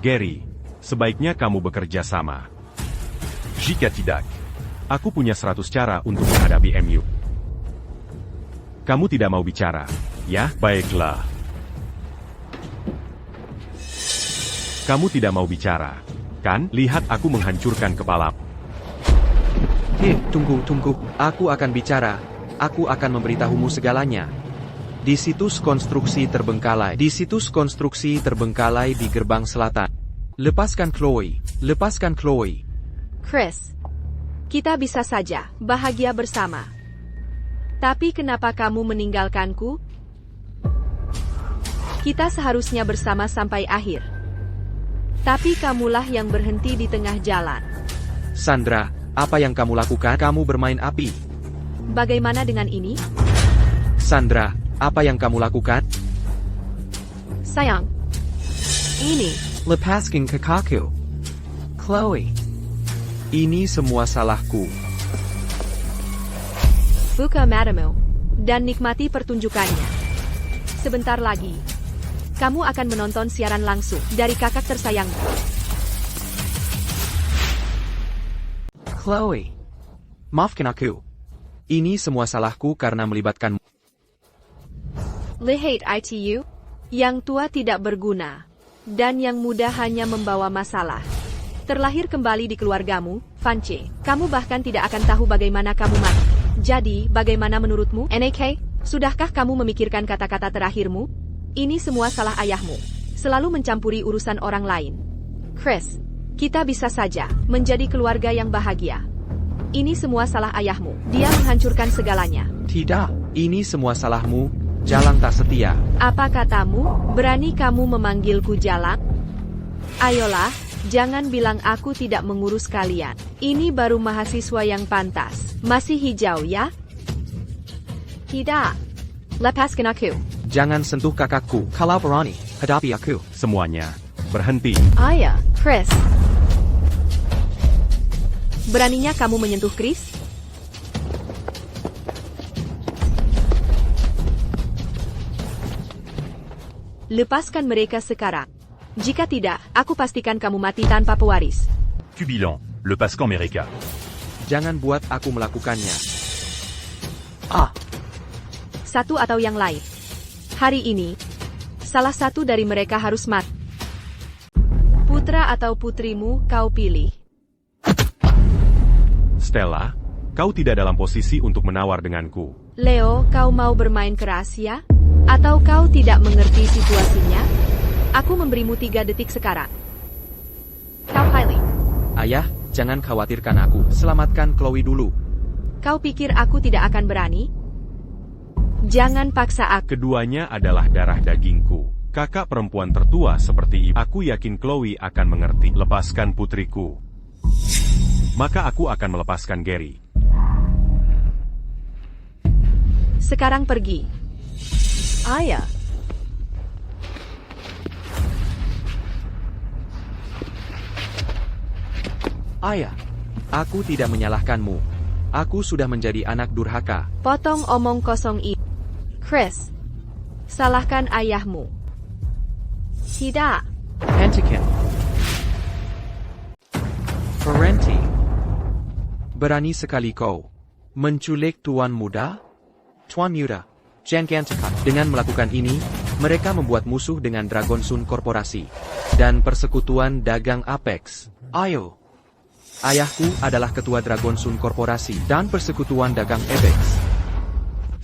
[SPEAKER 1] Gary, sebaiknya kamu bekerja sama.
[SPEAKER 2] Jika tidak,
[SPEAKER 1] Aku punya 100 cara untuk menghadapi MU. Kamu tidak mau bicara, ya?
[SPEAKER 2] baiklah.
[SPEAKER 1] Kamu tidak mau bicara, kan? Lihat aku menghancurkan kepala.
[SPEAKER 3] Tunggu. Aku akan bicara. Aku akan memberitahumu segalanya. Di situs konstruksi terbengkalai di gerbang selatan. Lepaskan Chloe.
[SPEAKER 4] Chris, kita bisa saja bahagia bersama. Tapi kenapa kamu meninggalkanku? Kita seharusnya bersama sampai akhir. Tapi kamulah yang berhenti di tengah jalan.
[SPEAKER 3] Sandra, apa yang kamu lakukan? Kamu bermain api.
[SPEAKER 4] Bagaimana dengan ini?
[SPEAKER 3] Sandra, apa yang kamu lakukan?
[SPEAKER 4] Sayang, ini.
[SPEAKER 3] Lepaskan kakakku. Chloe. Ini semua salahku.
[SPEAKER 4] Buka matamu, dan nikmati pertunjukannya. Sebentar lagi, kamu akan menonton siaran langsung dari kakak tersayangmu.
[SPEAKER 3] Chloe. Maafkan aku. Ini semua salahku karena melibatkanmu.
[SPEAKER 4] Lihat itu, yang tua tidak berguna, dan yang muda hanya membawa masalah. Terlahir kembali di keluargamu, Vance. Kamu bahkan tidak akan tahu bagaimana kamu mati. Jadi, bagaimana menurutmu, NAK? Sudahkah kamu memikirkan kata-kata terakhirmu? Ini semua salah ayahmu. Selalu mencampuri urusan orang lain. Chris, kita bisa saja menjadi keluarga yang bahagia. Ini semua salah ayahmu. Dia menghancurkan segalanya.
[SPEAKER 3] Tidak, ini semua salahmu. Jalang tak setia.
[SPEAKER 4] Apa katamu? Berani kamu memanggilku Jalang? Ayolah, jangan bilang aku tidak mengurus kalian. Ini baru mahasiswa yang pantas. Masih hijau ya? Tidak. Lepaskan aku.
[SPEAKER 3] Jangan sentuh kakakku. Kalau berani, hadapi aku.
[SPEAKER 1] Semuanya, berhenti.
[SPEAKER 4] Ayah, Chris. Beraninya kamu menyentuh Chris? Lepaskan mereka sekarang. Jika tidak, aku pastikan kamu mati tanpa pewaris.
[SPEAKER 2] Cubilan, le Pascan Mereka.
[SPEAKER 3] Jangan buat aku melakukannya.
[SPEAKER 4] Satu atau yang lain. Hari ini, salah satu dari mereka harus mati. Putra atau putrimu, kau pilih.
[SPEAKER 1] Stella, kau tidak dalam posisi untuk menawar denganku.
[SPEAKER 4] Leo, kau mau bermain keras ya? Atau kau tidak mengerti situasinya? Aku memberimu 3 detik sekarang. Kau Hailey.
[SPEAKER 3] Ayah, jangan khawatirkan aku. Selamatkan Chloe dulu.
[SPEAKER 4] Kau pikir aku tidak akan berani? Jangan paksa aku.
[SPEAKER 1] Keduanya adalah darah dagingku. Kakak perempuan tertua seperti ibu. Aku yakin Chloe akan mengerti. Lepaskan putriku. Maka aku akan melepaskan Gary.
[SPEAKER 4] Sekarang pergi. Ayah.
[SPEAKER 3] Ayah, aku tidak menyalahkanmu. Aku sudah menjadi anak durhaka.
[SPEAKER 4] Potong omong kosong ini. Chris. Salahkan ayahmu. Tidak.
[SPEAKER 3] Hentikan. Parenti. Berani sekali kau menculik tuan muda? Tuan muda, Jangantekan. Dengan melakukan ini, mereka membuat musuh dengan Dragon Sun Korporasi dan Persekutuan Dagang Apex. Ayo. Ayahku adalah ketua Dragon Sun Korporasi dan Persekutuan Dagang Apex.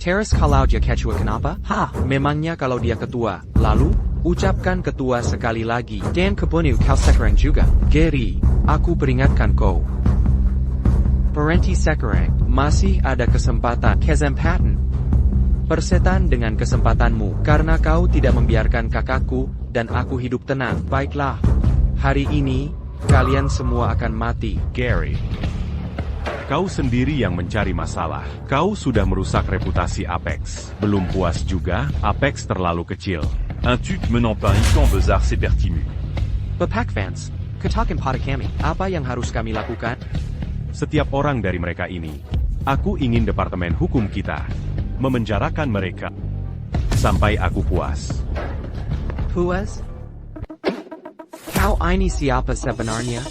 [SPEAKER 3] Teras kalau dia ketua kenapa? Memangnya kalau dia ketua, lalu ucapkan ketua sekali lagi. Dan kebunuh kau sekarang juga. Gary, aku peringatkan kau. Parenti sekarang, masih ada kesempatan. Persetan dengan kesempatanmu, karena kau tidak membiarkan kakakku, dan aku hidup tenang. Baiklah. Hari ini, kalian semua akan mati.
[SPEAKER 1] Gary. Kau sendiri yang mencari masalah. Kau sudah merusak reputasi Apex. Belum puas juga, Apex terlalu kecil.
[SPEAKER 2] Un tuc menant pas Ikan Bezar Sepertimu.
[SPEAKER 3] Bapak fans, katakan pada kami, apa yang harus kami lakukan?
[SPEAKER 1] Setiap orang dari mereka ini, aku ingin Departemen Hukum kita memenjarakan mereka sampai aku puas.
[SPEAKER 3] Puas? Kau ini siapa sebenarnya?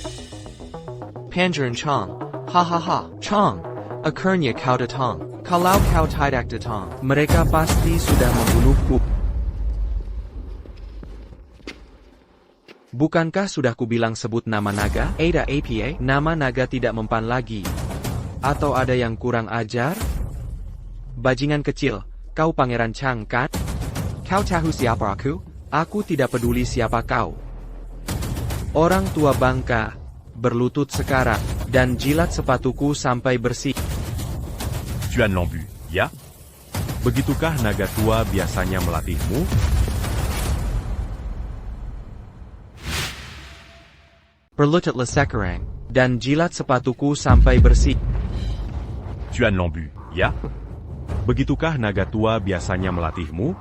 [SPEAKER 3] Panjaran Chong. Hahaha. Chong. Akhirnya kau datang. Kalau kau tidak datang, mereka pasti sudah membunuhku. Bukankah sudah kubilang sebut nama naga? Ada APA, nama naga tidak mempan lagi. Atau ada yang kurang ajar? Bajingan kecil, kau Pangeran Chang kan? Kau tahu siapa aku? Aku tidak peduli siapa kau. Orang tua bangka, berlutut sekarang, dan jilat sepatuku sampai bersih.
[SPEAKER 2] Tuan Lambu, ya?
[SPEAKER 1] Begitukah naga tua biasanya melatihmu?
[SPEAKER 3] Berlututlah sekarang, dan jilat sepatuku sampai bersih.
[SPEAKER 2] Tuan Lambu, ya?
[SPEAKER 1] Begitukah naga tua biasanya melatihmu?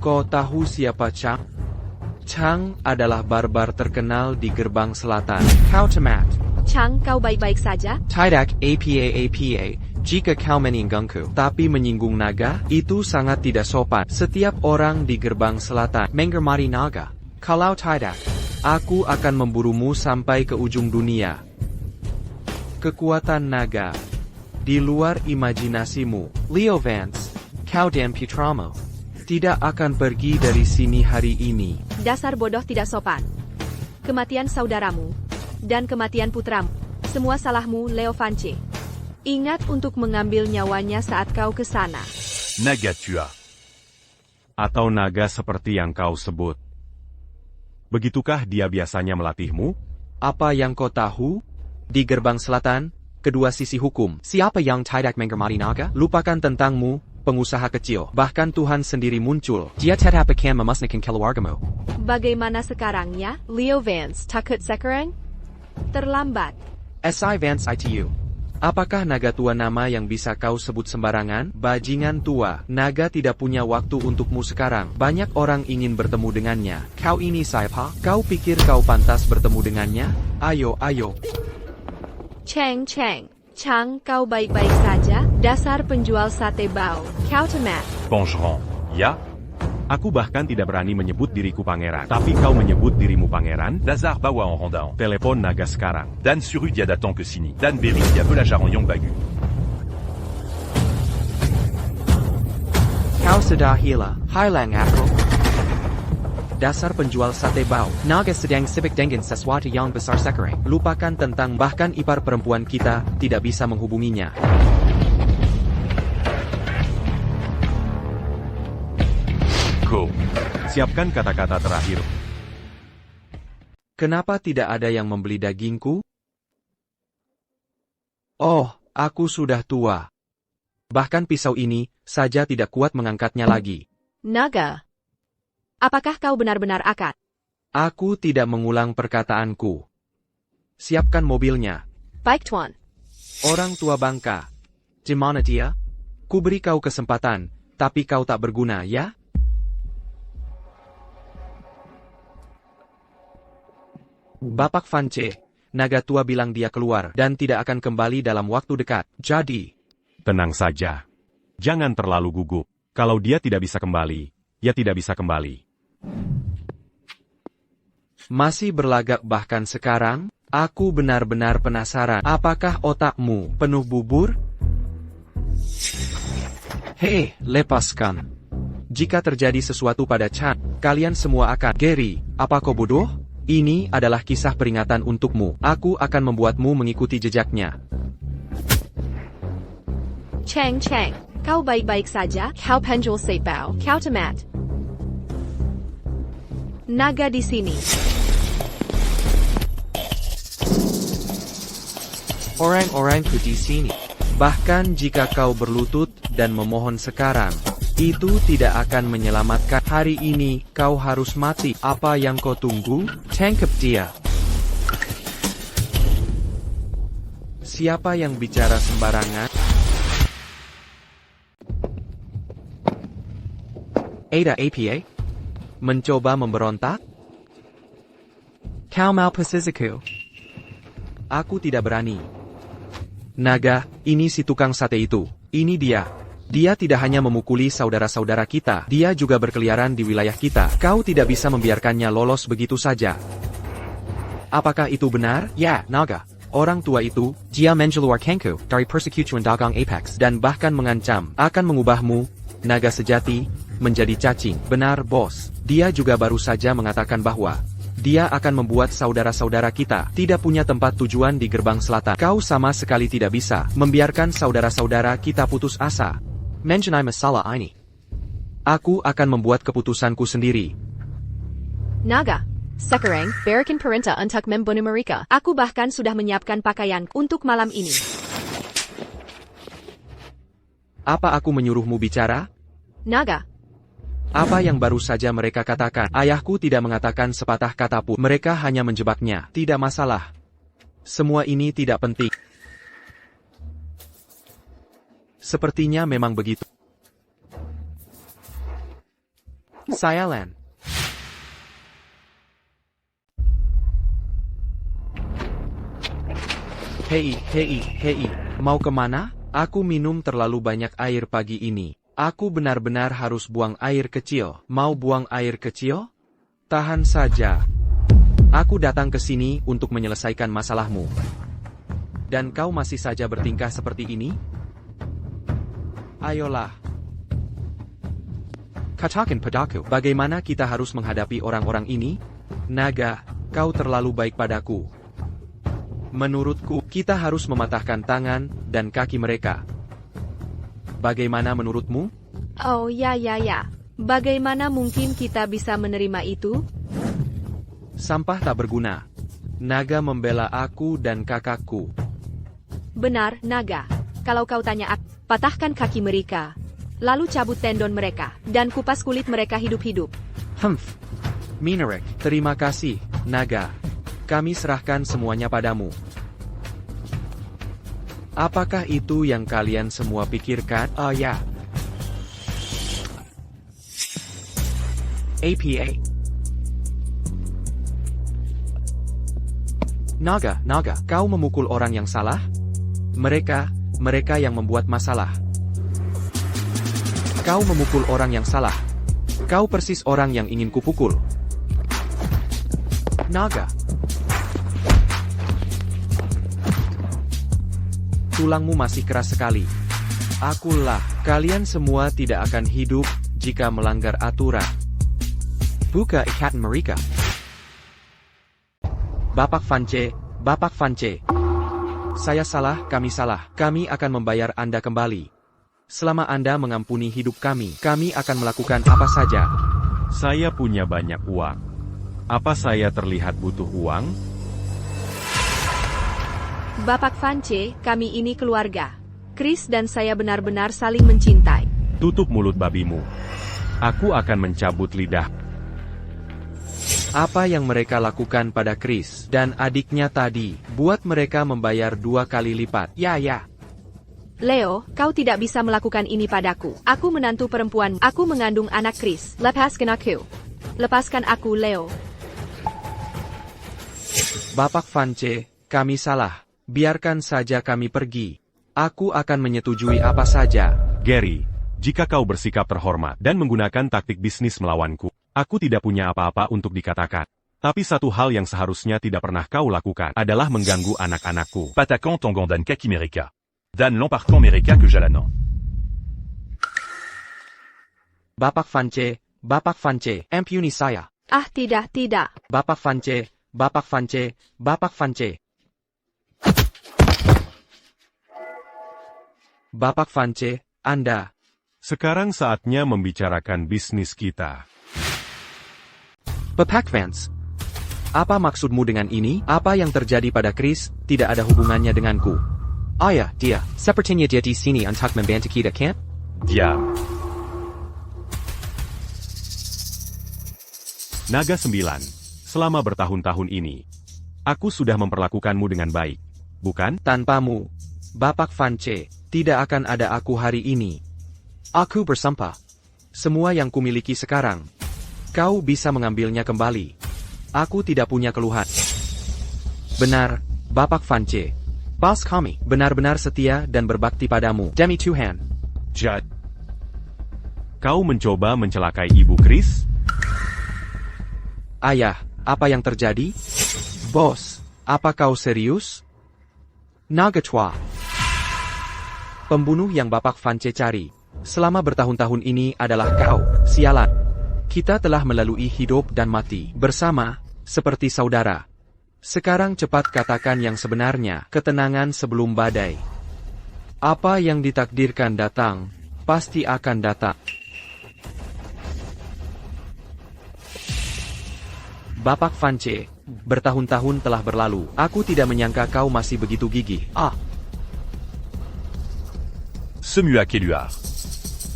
[SPEAKER 3] Kau tahu siapa Chang? Chang adalah barbar terkenal di gerbang selatan. Kau temat.
[SPEAKER 4] Chang, kau baik-baik saja?
[SPEAKER 3] Tidak apa, jika kau menyinggungku, tapi menyinggung naga, itu sangat tidak sopan. Setiap orang di gerbang selatan menghormati naga. Kalau tidak, aku akan memburumu sampai ke ujung dunia. Kekuatan naga di luar imajinasimu. Leo Vance, kau dan putramu tidak akan pergi dari sini hari ini.
[SPEAKER 4] Dasar bodoh tidak sopan. Kematian saudaramu dan kematian putramu, semua salahmu, Leo Vance. Ingat untuk mengambil nyawanya saat kau ke sana.
[SPEAKER 2] Naga tua.
[SPEAKER 1] Atau naga seperti yang kau sebut. Begitukah dia biasanya melatihmu?
[SPEAKER 3] Apa yang kau tahu? Di gerbang selatan, kedua sisi hukum. Siapa yang tidak menghormati naga? Lupakan tentangmu, pengusaha kecil. Bahkan Tuhan sendiri muncul. Dia tidak akan memusnahkan keluargamu.
[SPEAKER 4] Bagaimana sekarangnya, Leo Vance? Takut sekarang? Terlambat.
[SPEAKER 3] Si Vance itu. Apakah naga tua nama yang bisa kau sebut sembarangan? Bajingan tua, naga tidak punya waktu untukmu sekarang. Banyak orang ingin bertemu dengannya. Kau ini siapa? Kau pikir kau pantas bertemu dengannya? Ayo, ayo.
[SPEAKER 4] Cheng, Chang, kau baik-baik saja? Dasar penjual sate bau. Kau temat.
[SPEAKER 2] Bongeron. Ya?
[SPEAKER 1] Aku bahkan tidak berani menyebut diriku pangeran. Tapi kau menyebut dirimu pangeran?
[SPEAKER 2] Lazare Bawa en Rondaan.
[SPEAKER 1] Telepon naga sekarang.
[SPEAKER 2] Dan Suru Diadatant que Sini. Dan Berry Diabelajar en Yongbagu.
[SPEAKER 3] Kau sudah gila. Hilang aku. Dasar penjual sate bau. Naga sedang sibuk dengan sesuatu yang besar sekarang. Lupakan tentang bahkan ipar perempuan kita tidak bisa menghubunginya.
[SPEAKER 2] Go.
[SPEAKER 1] Siapkan kata-kata terakhir.
[SPEAKER 3] Kenapa tidak ada yang membeli dagingku? Oh, aku sudah tua. Bahkan pisau ini saja tidak kuat mengangkatnya lagi.
[SPEAKER 4] Naga. Apakah kau benar-benar akad?
[SPEAKER 3] Aku tidak mengulang perkataanku. Siapkan mobilnya.
[SPEAKER 4] Baik, Tuan.
[SPEAKER 3] Orang tua bangka. Di mana dia? Ku beri kau kesempatan, tapi kau tak berguna, ya? Bapak Vance, naga tua bilang dia keluar dan tidak akan kembali dalam waktu dekat. Jadi,
[SPEAKER 1] Tenang saja. Jangan terlalu gugup. Kalau dia tidak bisa kembali, ya tidak bisa kembali.
[SPEAKER 3] masih berlagak bahkan sekarang? Aku benar-benar penasaran. Apakah otakmu penuh bubur? Hei, lepaskan. Jika terjadi sesuatu pada Chan, kalian semua akan... Gary, apa kau bodoh? Ini adalah kisah peringatan untukmu. Aku akan membuatmu mengikuti jejaknya.
[SPEAKER 4] Cheng, kau baik-baik saja? Kau penjual sate bau. Kau temat. Naga di sini.
[SPEAKER 3] Orang-orangku di sini. Bahkan jika kau berlutut dan memohon sekarang, itu tidak akan menyelamatkan. Hari ini kau harus mati. Apa yang kau tunggu? Tangkap dia. Siapa yang bicara sembarangan? Ada APA? Mencoba memberontak? Kau mau pesisiku? Aku tidak berani. Naga, ini si tukang sate itu. Ini dia. Dia tidak hanya memukuli saudara-saudara kita, dia juga berkeliaran di wilayah kita. Kau tidak bisa membiarkannya lolos begitu saja. Apakah itu benar? Ya, Naga. Orang tua itu, dia mengeluarkanku dari persekutuan dagang Apex, dan bahkan mengancam akan mengubahmu, naga sejati, menjadi cacing. Benar, bos. Dia juga baru saja mengatakan bahwa dia akan membuat saudara-saudara kita tidak punya tempat tujuan di gerbang selatan. Kau sama sekali tidak bisa membiarkan saudara-saudara kita putus asa. Mengenai masalah ini, aku akan membuat keputusanku sendiri.
[SPEAKER 4] Naga. Sekarang, berikan perintah untuk membunuh mereka. Aku bahkan sudah menyiapkan pakaian untuk malam ini.
[SPEAKER 3] Apa aku menyuruhmu bicara?
[SPEAKER 4] Naga.
[SPEAKER 3] Apa yang baru saja mereka katakan? Ayahku tidak mengatakan sepatah kata pun. Mereka hanya menjebaknya. Tidak masalah. Semua ini tidak penting. Sepertinya memang begitu. Sayalan. Hei, mau kemana? Aku minum terlalu banyak air pagi ini. Aku benar-benar harus buang air kecil. Mau buang air kecil? Tahan saja. Aku datang ke sini untuk menyelesaikan masalahmu. Dan kau masih saja bertingkah seperti ini? Ayolah. Katakan padaku, bagaimana kita harus menghadapi orang-orang ini? Naga, kau terlalu baik padaku. Menurutku, kita harus mematahkan tangan dan kaki mereka. Bagaimana menurutmu?
[SPEAKER 4] Oh ya. Bagaimana mungkin kita bisa menerima itu?
[SPEAKER 3] Sampah tak berguna. Naga membela aku dan kakakku.
[SPEAKER 4] Benar, Naga. Kalau kau tanya aku, patahkan kaki mereka. Lalu cabut tendon mereka, dan kupas kulit mereka hidup-hidup.
[SPEAKER 3] Minarek, terima kasih, Naga. Kami serahkan semuanya padamu. Apakah itu yang kalian semua pikirkan? Oh ya. APA. Naga, kau memukul orang yang salah? Mereka yang membuat masalah. Kau memukul orang yang salah. Kau persis orang yang ingin kupukul. Naga. Tulangmu masih keras sekali. Akulah, kalian semua tidak akan hidup jika melanggar aturan. Buka ikatan mereka. Bapak Vance. Saya salah, kami salah. Kami akan membayar Anda kembali. Selama Anda mengampuni hidup kami akan melakukan apa saja.
[SPEAKER 1] Saya punya banyak uang. Apa saya terlihat butuh uang?
[SPEAKER 4] Bapak Vance, kami ini keluarga. Chris dan saya benar-benar saling mencintai.
[SPEAKER 1] Tutup mulut babimu. Aku akan mencabut lidah.
[SPEAKER 3] Apa yang mereka lakukan pada Chris dan adiknya tadi, buat mereka membayar 2 kali lipat. Ya.
[SPEAKER 4] Leo, kau tidak bisa melakukan ini padaku. Aku menantu perempuan. Aku mengandung anak Chris. Lepaskan aku. Lepaskan aku, Leo.
[SPEAKER 3] Bapak Vance, kami salah. Biarkan saja kami pergi. Aku akan menyetujui apa saja.
[SPEAKER 1] Gary, jika kau bersikap terhormat dan menggunakan taktik bisnis melawanku, aku tidak punya apa-apa untuk dikatakan. Tapi satu hal yang seharusnya tidak pernah kau lakukan adalah mengganggu anak-anakku.
[SPEAKER 2] Patakan Tangandan Kakimereka. Dan l'empartant Mereka que Jalanan.
[SPEAKER 3] Bapak Vance, ampuni saya.
[SPEAKER 4] Ah, tidak.
[SPEAKER 3] Bapak Vance. Bapak Vance, Anda.
[SPEAKER 1] Sekarang saatnya membicarakan bisnis kita.
[SPEAKER 3] Bapak Vance. Apa maksudmu dengan ini? Apa yang terjadi pada Chris tidak ada hubungannya denganku. Ayah, dia. Sepertinya dia di sini untuk membantu kita, kan?
[SPEAKER 2] Diam.
[SPEAKER 1] Naga 9. Selama bertahun-tahun ini, aku sudah memperlakukanmu dengan baik, bukan?
[SPEAKER 3] Tanpamu, Bapak Vance, tidak akan ada aku hari ini. Aku bersumpah. Semua yang kumiliki sekarang, kau bisa mengambilnya kembali. Aku tidak punya keluhan. Benar, Bapak Vance. Bos kami benar-benar setia dan berbakti padamu. Demi Tuhan.
[SPEAKER 1] Judd, kau mencoba mencelakai Ibu Chris?
[SPEAKER 3] Ayah, apa yang terjadi? Bos, apa kau serius? Naga tua. Pembunuh yang Bapak Vance cari selama bertahun-tahun ini adalah kau, sialan. Kita telah melalui hidup dan mati bersama, seperti saudara. Sekarang cepat katakan yang sebenarnya, ketenangan sebelum badai. Apa yang ditakdirkan datang, pasti akan datang. Bapak Vance, bertahun-tahun telah berlalu, aku tidak menyangka kau masih begitu gigih.
[SPEAKER 2] Semua Keluar.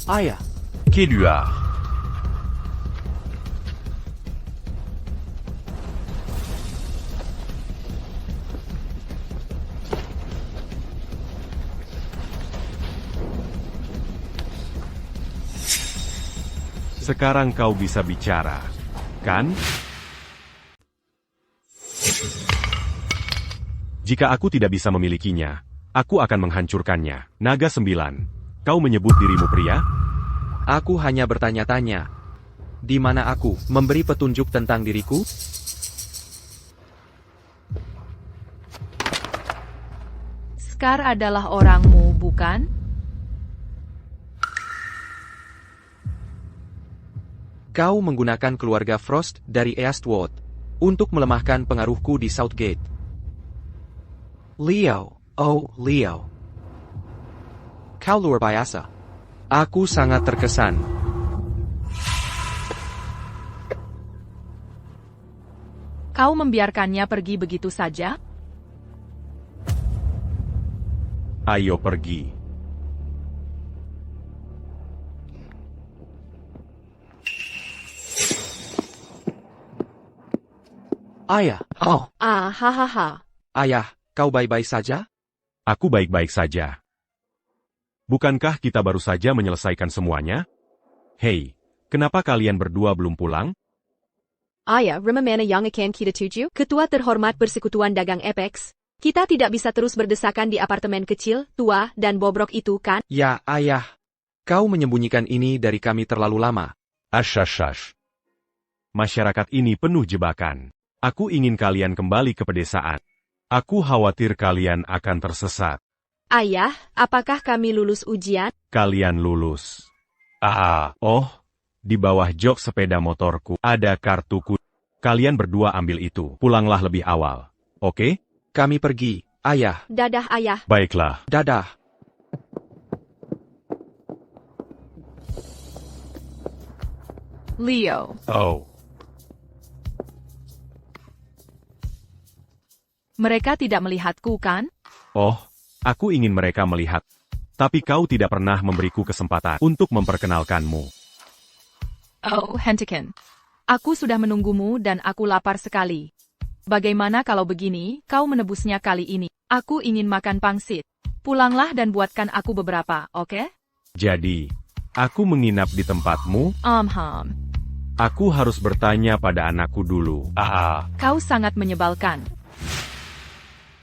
[SPEAKER 3] Ayah.
[SPEAKER 2] Keluar.
[SPEAKER 1] Sekarang kau bisa bicara, kan? Jika aku tidak bisa memilikinya, aku akan menghancurkannya. Naga 9. Kau menyebut dirimu pria?
[SPEAKER 3] Aku hanya bertanya-tanya. Di mana aku memberi petunjuk tentang diriku?
[SPEAKER 5] Scar adalah orangmu, bukan?
[SPEAKER 3] Kau menggunakan keluarga Frost dari Eastwood untuk melemahkan pengaruhku di Southgate. Leo, oh Leo. Kau luar biasa. Aku sangat terkesan.
[SPEAKER 5] Kau membiarkannya pergi begitu saja?
[SPEAKER 1] Ayo pergi.
[SPEAKER 3] Ayah, oh.
[SPEAKER 4] Hahaha.
[SPEAKER 3] Ayah, kau baik-baik saja?
[SPEAKER 1] Aku baik-baik saja. Bukankah kita baru saja menyelesaikan semuanya? Hei, kenapa kalian berdua belum pulang?
[SPEAKER 4] Ayah, mana yang akan kita tuju? Ketua terhormat Persekutuan Dagang Apex. Kita tidak bisa terus berdesakan di apartemen kecil, tua, dan bobrok itu kan?
[SPEAKER 3] Ya, ayah. Kau menyembunyikan ini dari kami terlalu lama.
[SPEAKER 2] Ash.
[SPEAKER 1] Masyarakat ini penuh jebakan. Aku ingin kalian kembali ke pedesaan. Aku khawatir kalian akan tersesat.
[SPEAKER 4] Ayah, apakah kami lulus ujian?
[SPEAKER 1] Kalian lulus.
[SPEAKER 2] Ah,
[SPEAKER 1] Oh, di bawah jok sepeda motorku ada kartuku. Kalian berdua ambil itu. Pulanglah lebih awal. Oke?
[SPEAKER 3] Kami pergi, ayah.
[SPEAKER 4] Dadah ayah.
[SPEAKER 1] Baiklah.
[SPEAKER 3] Dadah.
[SPEAKER 5] Leo,
[SPEAKER 2] oh.
[SPEAKER 5] mereka tidak melihatku kan?
[SPEAKER 1] Oh, aku ingin mereka melihat. Tapi kau tidak pernah memberiku kesempatan untuk memperkenalkanmu.
[SPEAKER 5] Oh, Hentikan. Aku sudah menunggumu dan aku lapar sekali. Bagaimana kalau begini, kau menebusnya kali ini? Aku ingin makan pangsit. Pulanglah dan buatkan aku beberapa, oke?
[SPEAKER 1] Jadi, aku menginap di tempatmu?
[SPEAKER 5] Ham.
[SPEAKER 1] Aku harus bertanya pada anakku dulu.
[SPEAKER 2] Ah,
[SPEAKER 5] Kau sangat menyebalkan.